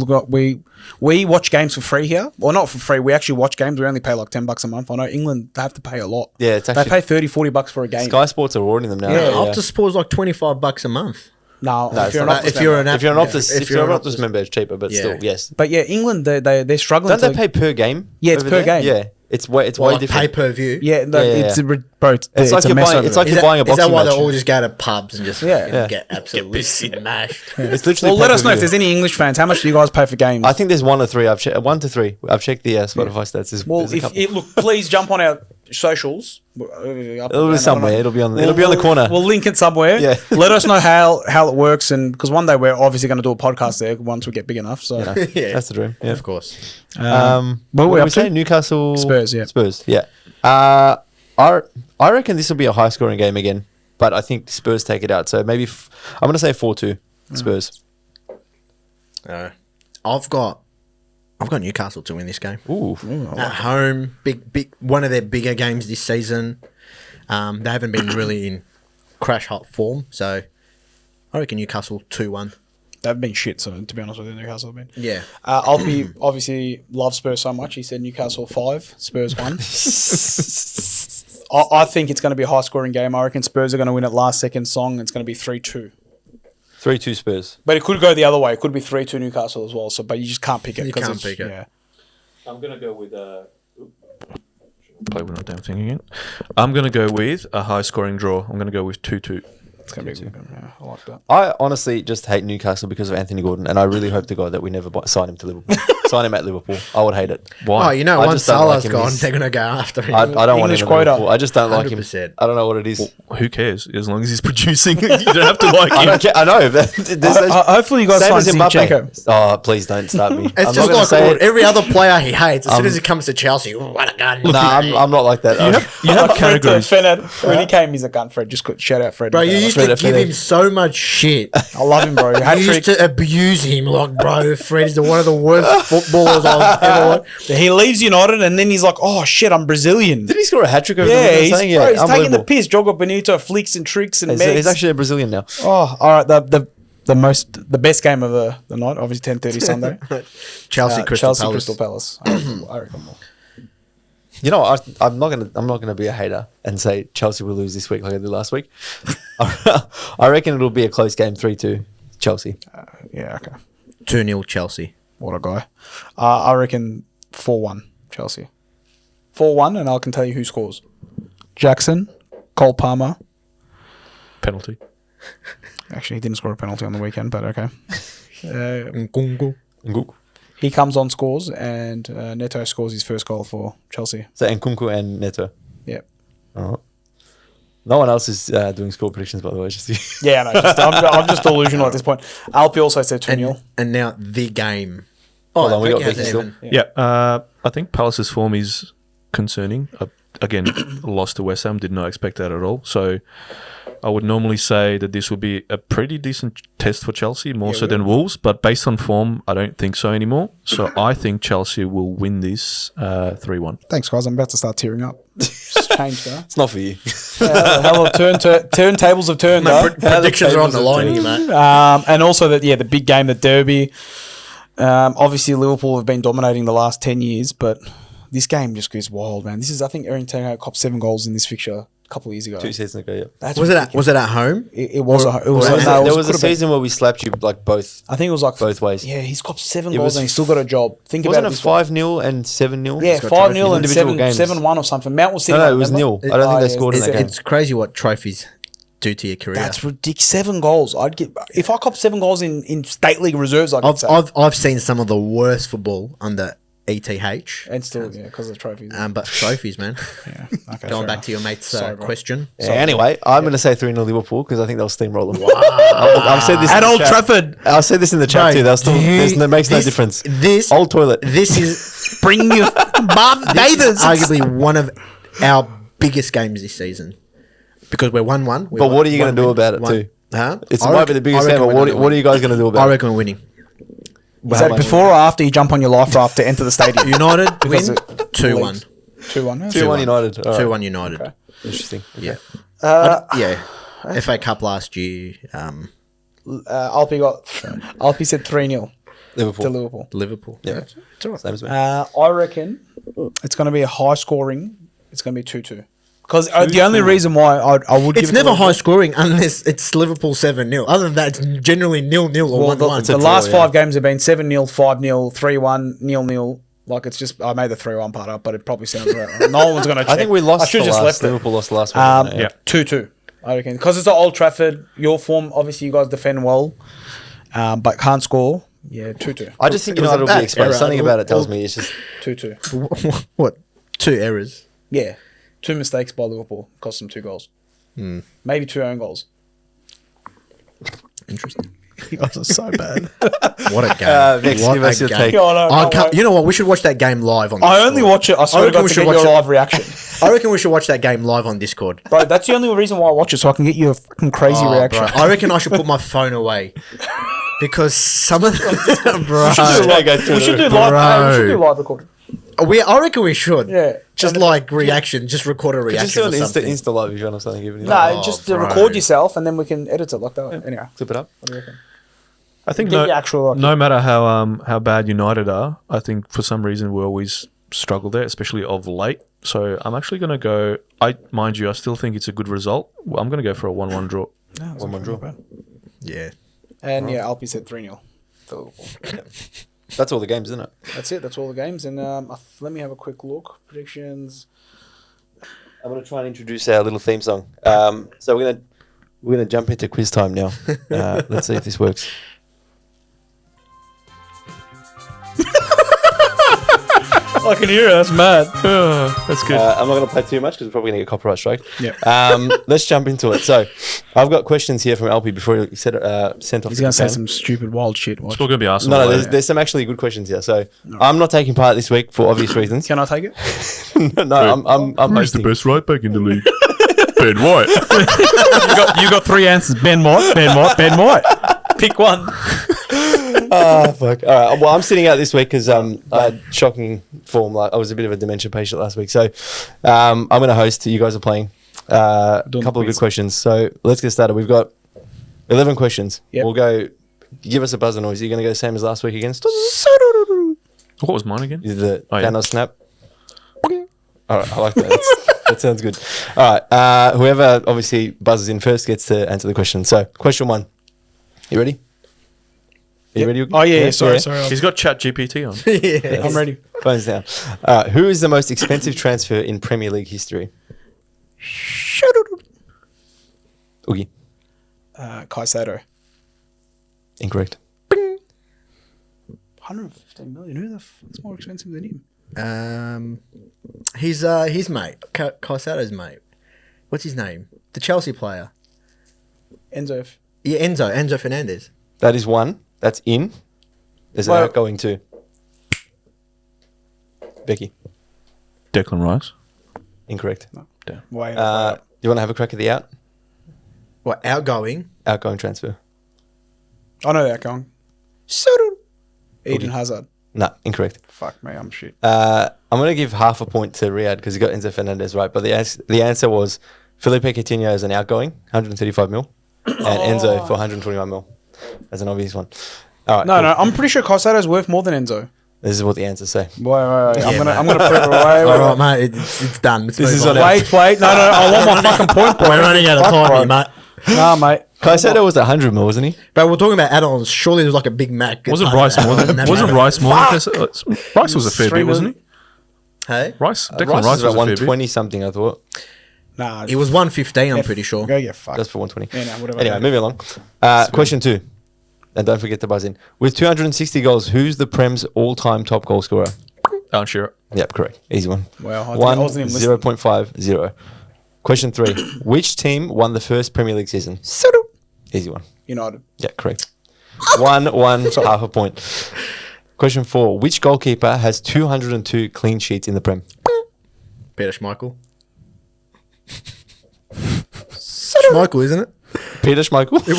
We watch games for free here. Well, not for free. We actually watch games. We only pay like $10 a month. I know England, they have to pay a lot. Yeah, it's they actually- pay $30-$40 for a game. Sky Sports are awarding them now. Yeah. Optus Sports like $25 a month. No, No, if you're an it's not. Optus If you're member. an If you're an Optus, Yeah. if you're an Optus member, it's cheaper, but Yeah. still, yes. But yeah, England, they're struggling. Don't they pay per game? Yeah, it's over per there? game. Yeah, it's way Well, like different. pay-per-view. Yeah, Yeah, it's yeah. bro. It's like a you're mess buying- over it's there. like you're buying a Is that boxing why they match. all just go to pubs and just Yeah. Yeah. get absolutely smashed? It's literally. Well, let us know if pay-per-view. there's any English fans. How much do you guys pay for games? I think there's 1 or 3. I've checked 1 to 3. I've checked the Spotify stats. Well, look, please jump on our socials. It'll be somewhere. It'll be on the corner. We'll link it somewhere. Yeah. Let us know how it works, and because one day we're obviously going to do a podcast there once we get big enough. So, Yeah. That's the dream. Yeah. Of course. what What were we were up we to? saying? Newcastle Spurs, yeah. Spurs. Yeah. I reckon this will be a high scoring game again, but I think Spurs take it out. So maybe I'm going to say 4-2 Spurs. I've got Newcastle to win this game. Ooh. At home, big one of their bigger games this season. They haven't been really in crash hot form, so I reckon Newcastle 2-1. they've been shit. So to be honest with you, Newcastle have been. Yeah. Alpy obviously loves Spurs so much. He said Newcastle 5, Spurs 1. I think it's going to be a high scoring game. I reckon Spurs are going to win at last second song. It's going to be 3-2. 3-2 Spurs. But it could go the other way. It could be 3-2 Newcastle as well. So, but you just can't pick it. You 'cause can't it's- pick it. Yeah. I'm gonna go with play with that damn thing again. I'm gonna go with a high scoring draw. I'm gonna go with 2-2. It's going to be a good game. Yeah, I like that. I honestly just hate Newcastle because of Anthony Gordon, and I really hope to God that we never sign him to Liverpool. Sign him at Liverpool. I would hate it. Why? Oh, you know, I once just don't like Salah's him. gone, He's- they're gonna go after him. I don't want English him at quota. Liverpool. I just don't like him. 100%. I don't know what it is. Who cares? As long as he's producing, you don't have to like I him. don't care. I know. There's Hopefully you guys same sign as Mbappe. Zinchenko. Oh, please don't start me. It's I'm just not gonna like say it. every other player he hates. As soon as he comes to Chelsea, oh, what a gun. Nah, I'm not like that. You have Fred, categories. when he came, he's a gun. Fred, just shout out Fred. Bro, you used to Fred, give Fred. him so much shit. I love him, bro. Hat You used trick. to abuse him. Like, bro, Fred is one of the worst footballers I've ever watched. He leaves United and then he's like, "Oh shit, I'm Brazilian." Did he score a hat trick over Yeah, the he's, weekend? bro, he's taking the Unbelievable. piss. Jogo Benito flicks and tricks and He's megs. actually a Brazilian now. Oh, all right. The best game of the night, obviously 10:30 Sunday. Chelsea, Crystal Chelsea, Palace. Crystal Palace. I reckon more. You know, I'm not gonna be a hater and say Chelsea will lose this week like I did last week. I reckon it'll be a close game, 3-2 Chelsea. Yeah, okay. 2-0 Chelsea. What a guy. I reckon 4-1 Chelsea. 4-1, and I can tell you who scores. Jackson, Cole Palmer. Penalty. Actually, he didn't score a penalty on the weekend, but okay. Nkunku. He comes on, scores, and Neto scores his first goal for Chelsea. So Nkunku and Neto. Yep. Oh. No one else is doing score predictions, by the way. Just you. Yeah, no, I'm just delusional at this point. Alpy also said 2-0. And now the game. Hold on, we got Vicky Vicky has still. Evan. Yeah, I think Palace's form is concerning. Again, lost to West Ham. Did not expect that at all. So I would normally say that this would be a pretty decent test for Chelsea, more so than Wolves. But based on form, I don't think so anymore. So I think Chelsea will win this 3-1. Thanks, guys. I'm about to start tearing up. Just changed, huh? It's not for you. Hell of turntables have turned, My huh? predictions are on the line here, mate. And also the big game, the derby. Obviously, Liverpool have been dominating the last 10 years, but this game just goes wild, man. This is, I think, Erin Ten Hag copped 7 goals in this fixture a couple of years ago. 2 seasons ago, yeah. That's Was ridiculous. it at home? It was. It was. Or- no, it There was a could have been- season where we slapped you like both. I think it was like both ways. Yeah, he's copped 7 It goals was and he's still got a job. Think Wasn't about it it. this way. 5-0 and 7-0? Yeah, He's got 5-0 trophies. and Individual games. 7-1 or something. Mount was sitting. No, on, it was remember? nil. I don't think they scored in it's- that game. It's crazy what trophies do to your career. That's ridiculous. 7 goals. I'd get if I copped 7 goals in state league reserves. I'd say. I've seen some of the worst football under ETH. And still, yeah, because of trophies. But trophies, man. Yeah. Okay, Going fair back enough. to your mate's Sorry, bro. question. Yeah, anyway, I'm going to say 3-0 Liverpool because I think they'll steamroll them. I've said this At in the Old chat. Trafford. I've said this in the chat Mate, too. They'll still, it makes no this- difference. This Old toilet. This is Bring your bathers. arguably one of our biggest games this season because we're 1-1. But what are you going to do about it too? Huh? It I might be reckon- the biggest I game, reckon but we're gonna what are you win. guys going to do I about it? reckon we're winning. Is that before or after you jump on your life raft to enter the stadium? United Because win it 2-1. 2-1. 2-1 United. All right. 2-1 United. Interesting. Yeah. FA Cup last year. Alpy said 3-0 Liverpool. to Liverpool. Liverpool. Yeah. Same as me. I reckon it's going to be a high scoring. It's going to be 2-2. Because the only reason why I would It's give it to never high Liverpool- scoring unless it's Liverpool 7-0. Other than that, it's generally 0-0 or Well, 1-1. the last 5 games have been 7-0, 5-0, 3-1, 0-0. Like it's just I made the 3-1 part up, but it probably sounds right. No one's going to check. I think we lost I should the just last. left it. Liverpool lost the last one. didn't they? Yeah. 2-2, I reckon. Because it's at Old Trafford, your form, obviously you guys defend well, but can't score. Yeah, 2-2. I just think It was United will a be bad exposed. error. Something about it tells me it's just 2-2. What? 2 errors. Yeah. 2 mistakes by Liverpool. Cost them 2 goals. Maybe 2 own goals. Interesting. You guys are so bad. What a game. Vex, What give us a your game. take. I can't- you know what? We should watch that game live on I Discord. only watch it, I swear to reckon God, we to should get watch your it. live reaction. I reckon we should watch that game live on Discord. Bro, that's the only reason why I watch it, so I can get you a fucking crazy Oh, reaction. bro. I reckon I should put my phone away. Because some of the... bro. We should do live. Bro. We should do live recording. I reckon we should. Yeah. Just like reaction. Just record a reaction just do or an something. Insta live if you want something. Even No, just bro. record yourself and then we can edit it like that. Anyway, Clip it up. what do you reckon? I think Get your actual, like- no matter how bad United are, I think for some reason we always struggle there, especially of late. So I'm actually going to go. Mind you, I still think it's a good result. I'm going to go for a 1-1 draw. 1-1 draw. Yeah. And yeah, Alpy said 3-0 to Liverpool. That's all the games, isn't it? That's it. That's all the games. And let me have a quick look. Predictions. I'm going to try and introduce our little theme song. So we're gonna jump into quiz time now. Let's see if this works. I can hear it. That's mad. That's good. I'm not going to play too much because we're probably going to get copyright strike. Yeah. Let's jump into it. So, I've got questions here from Alpy before you sent off. He's to gonna say Japan. some stupid wild shit. Watch. Still going to be Arsenal. No, later. there's some actually good questions here. So, I'm not taking part this week for obvious reasons. Can I take it? No, I'm Who's the hosting. best right back in the league? Ben White. You got three answers. Ben White. Ben White. Ben White. Pick one. Oh, fuck. All right. Well, I'm sitting out this week because I had shocking form. Like I was a bit of a dementia patient last week. So I'm going to host. You guys are playing. A couple of good questions. So let's get started. We've got 11 questions. Yep. We'll go. Give us a buzzer noise. Are you going to go the same as last week again? What was mine again? The Oh, yeah. Thanos snap. All right. I like that. That sounds good. All right. Whoever obviously buzzes in first gets to answer the question. So question 1. You ready? Are you ready? Oh yeah. Sorry. He's got Chat GPT on. I'm ready. Phones down. Who is the most expensive transfer in Premier League history? Oogie. Caicedo. Incorrect. 115 million. Who the fuck's more expensive than him? His mate, Caicedo's mate. What's his name? The Chelsea player. Enzo. Yeah, Enzo Fernandez. That is one. That's in. There's an Well- outgoing too. Becky. Declan Rice. Incorrect. Way You want to have a crack at the What, outgoing? outgoing transfer? I know that going. Eden Hazard. No, incorrect. Fuck me, I'm shit. I'm going to give half a point to Riad because he got Enzo Fernandez right. But the answer was Felipe Coutinho as an outgoing, 135 mil, and Enzo for 121 mil as an obvious one. All right. No, cool. no, I'm pretty sure Caicedo's worth more than Enzo. This is what the answers say. Wait. I'm mate. gonna prove it. All right, mate. It's done. Let's This move is on. on our- Wait. No. I want my fucking point, bro. We're running out of Fuck, time bro. here, mate. Nah, mate. Caicedo was 100 mil, wasn't he? But we're talking about add-ons. Surely there's like a Big Mac. Wasn't Rice more than? Wasn't Rice more than? Rice was a fair 3 bit, wasn't he? Hey? Rice. Declan Rice Rice is was about a fair bit. 120 something, I thought. Nah. It was 115, I'm pretty sure. Go get fucked. That's for 120. Yeah, no, whatever. Anyway, moving along. Question 2. And don't forget to buzz in. With 260 goals, who's the Prem's all-time top goal scorer? Alan Shearer. Yep, correct. Easy one. Wow, I 1, wasn't even listening. 0.5, 0. Question 3. Which team won the first Premier League season? Easy one. United. Yeah, correct. 1, half a point. Question 4. Which goalkeeper has 202 clean sheets in the Prem? Peter Schmeichel. Schmeichel, isn't it? Peter Schmeichel. The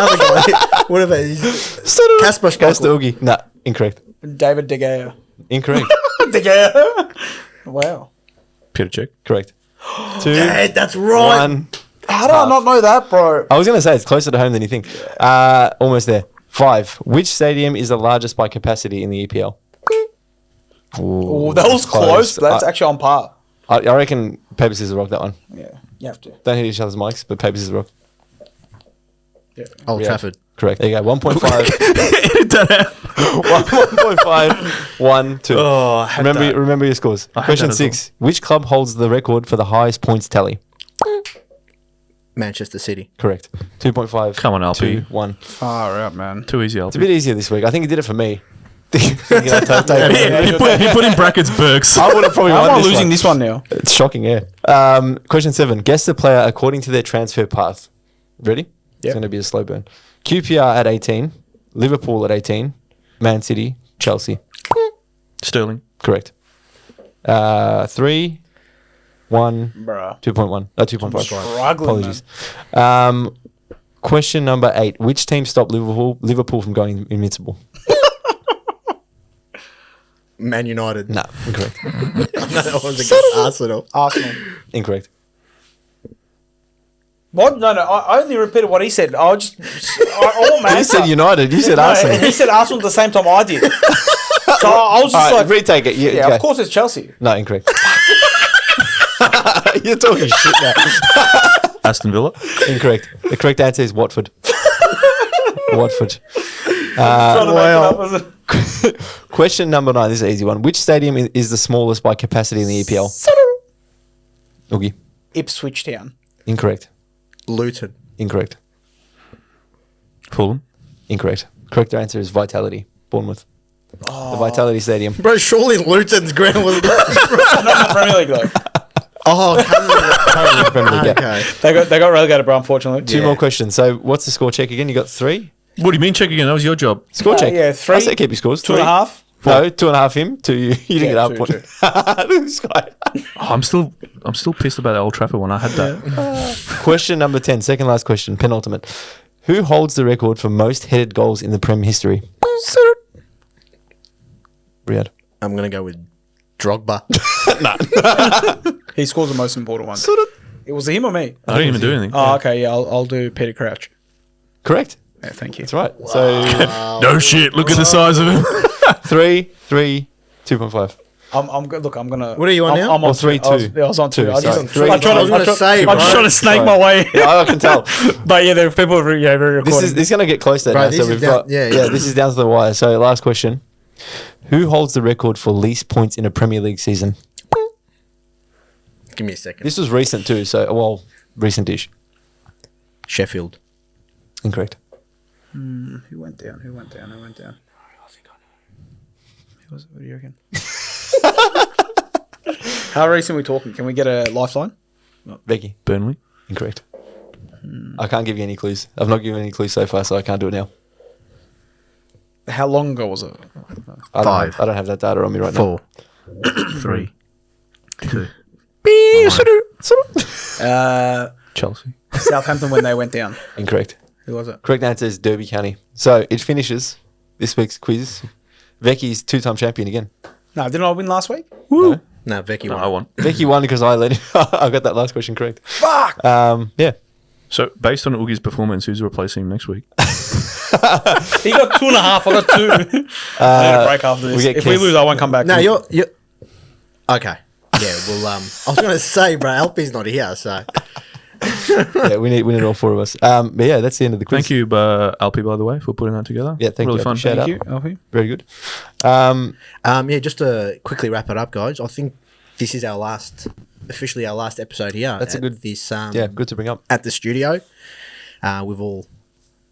other guy. Whatever. Kasper Goes to Schmeichel. Oogie. Nah, incorrect. David De Gea. Incorrect. De Gea. Wow. Peter Cech. Correct. 2, Hey, that's right. 1. How did I not know that, bro? I was going to say it's closer to home than you think. Almost there. 5. Which stadium is the largest by capacity in the EPL? Oh, that was close. But that's actually on par. I reckon paper scissors rock that one. Yeah, you have to. Don't hit each other's mics, but paper scissors rock. Yeah. Old Yeah. Trafford. Correct. There you go. 1.5. Edit that out. 1.5. 1, 2. Oh, I had that. Remember your scores. I had Question that as 6. Which club holds the record for the highest points tally? Manchester City. Correct. 2.5. Come on, Alpy. 2, 1. Far out, man. Too easy, It's a Alpy. bit easier this week. I think he did it for me. He put in brackets Bergs. I would have probably How won am I this losing one. this one now? It's shocking, yeah. Question 7. Guess the player according to their transfer path. Ready? It's Yep. going to be a slow burn. QPR at 18. Liverpool at 18. Man City. Chelsea. Sterling. Correct. 3, 1, Bruh. 2.1. 2.5. Struggling, Apologies. Question number 8. Which team stopped Liverpool from going invincible? Man United. No, incorrect. That one's against Arsenal. Arsenal. Incorrect. What? No. I only repeated what he said. I just. You said United. You said No, Arsenal. and he said Arsenal at the same time I did. So I was just All right, like, retake it. yeah, go. of course it's Chelsea. No, incorrect. You're talking shit now. Aston Villa. Incorrect. The correct answer is Watford. Watford. Trying to make it up, is it? Question number 9. This is an easy one. Which stadium is the smallest by capacity in the EPL? Oogie. Ipswich Town. Incorrect. Luton. Incorrect. Fulham. Incorrect. Correct answer is Vitality. Bournemouth. The Vitality Stadium. Bro, surely Luton's ground was. Not in the Premier League though. Oh, Currently in the Premier League, yeah. okay. They got relegated, bro. Unfortunately. Two more questions. So, what's the score check again? You got 3? What do you mean check again? That was your job. Score check. Yeah, 3. I said keep your scores. 2.5. No, 2.5 him. 2 you. You didn't get half point. This guy. I'm still pissed about the Old Trafford one. I had that. Question number 10. Second last question. Penultimate. Who holds the record for most headed goals in the Prem history? Riad. I'm going to go with Drogba. He scores the most important one. It was him or me? I didn't even do anything. Oh, okay. Yeah, I'll do Peter Crouch. Correct. Yeah, thank you. That's right. So No shit. Look at the size of him. 3, 2.5. I'm good. Look, I'm gonna. What are you on now? I'm on Or 3, 2. I was on 2. I Sorry. just, 3, I'm trying I was to, gonna say, I'm bro. trying to snake Sorry. my way. Yeah, I can tell. But yeah, there are people very recording. This is going to get closer Bro, now. this So is we've down- got yeah, yeah. This is down to the wire. So last question: who holds the record for least points in a Premier League season? Give me a second. This was recent too. So recent-ish. Sheffield. Incorrect. Who went down? Who went down? Who was it? What do you reckon? How recent are we talking? Can we get a lifeline? Becky. Burnley. Incorrect. I can't give you any clues. I've not given any clues so far, so I can't do it now. How long ago was it? I don't have that data on me right 4. 3. 2. Chelsea. Southampton when they went down. now. Incorrect. Who was it? Correct answer is Derby County. So it finishes this week's quiz. Becky's 2-time champion again. No, didn't I win last week? No. No, Becky No, won. I won. Becky won because I led. I got that last question correct. Fuck! Yeah. So based on Oogie's performance, who's replacing him next week? He got 2.5. I got 2. I need a break after this. we get If we Kev. lose, I won't come back. No, you're. Okay. Yeah, well, I was going to say, bro, Alpy's not here, so. Yeah, we need all 4 of us. But yeah, that's the end of the quiz. Thank you, Alpy, by the way, for putting that together. Yeah, thank really you. fun. Shout out. Thank you, Alfie. Very good. Yeah, just to quickly wrap it up, guys. I think this is officially our last episode here. That's a at good- This, Yeah, good to bring up. at the studio. We've all,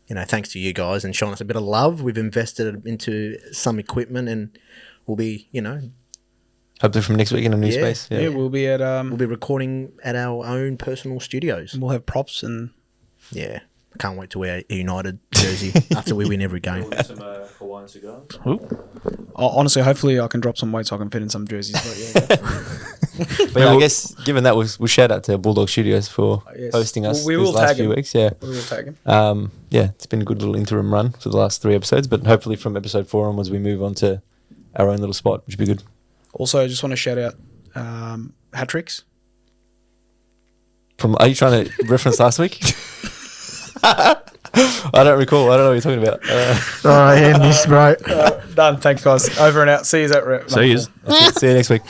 thanks to you guys and showing us a bit of love. We've invested into some equipment and we'll be, Hopefully from next week in a new Yeah. space. Yeah, Yeah. we'll be at we'll be recording at our own personal studios. we'll have props and Yeah, I can't wait to wear a United jersey after we win every game. Some Hawaiian cigars. honestly, hopefully, I can drop some weight so I can fit in some jerseys. But yeah, But yeah, I guess given that, we'll shout out to Bulldog Studios for Yes. hosting us We these will last tag few him. weeks. Yeah. we will tag him. Yeah, it's been a good little interim run for the last 3 episodes, but hopefully from episode 4 onwards, we move on to our own little spot, which would be good. Also, I just want to shout out hat tricks. Are you trying to reference last week? I don't recall. I don't know what you're talking about. Oh, end this, bro. Done. Thanks, guys. Over and out. See you at. See yous. See you next week.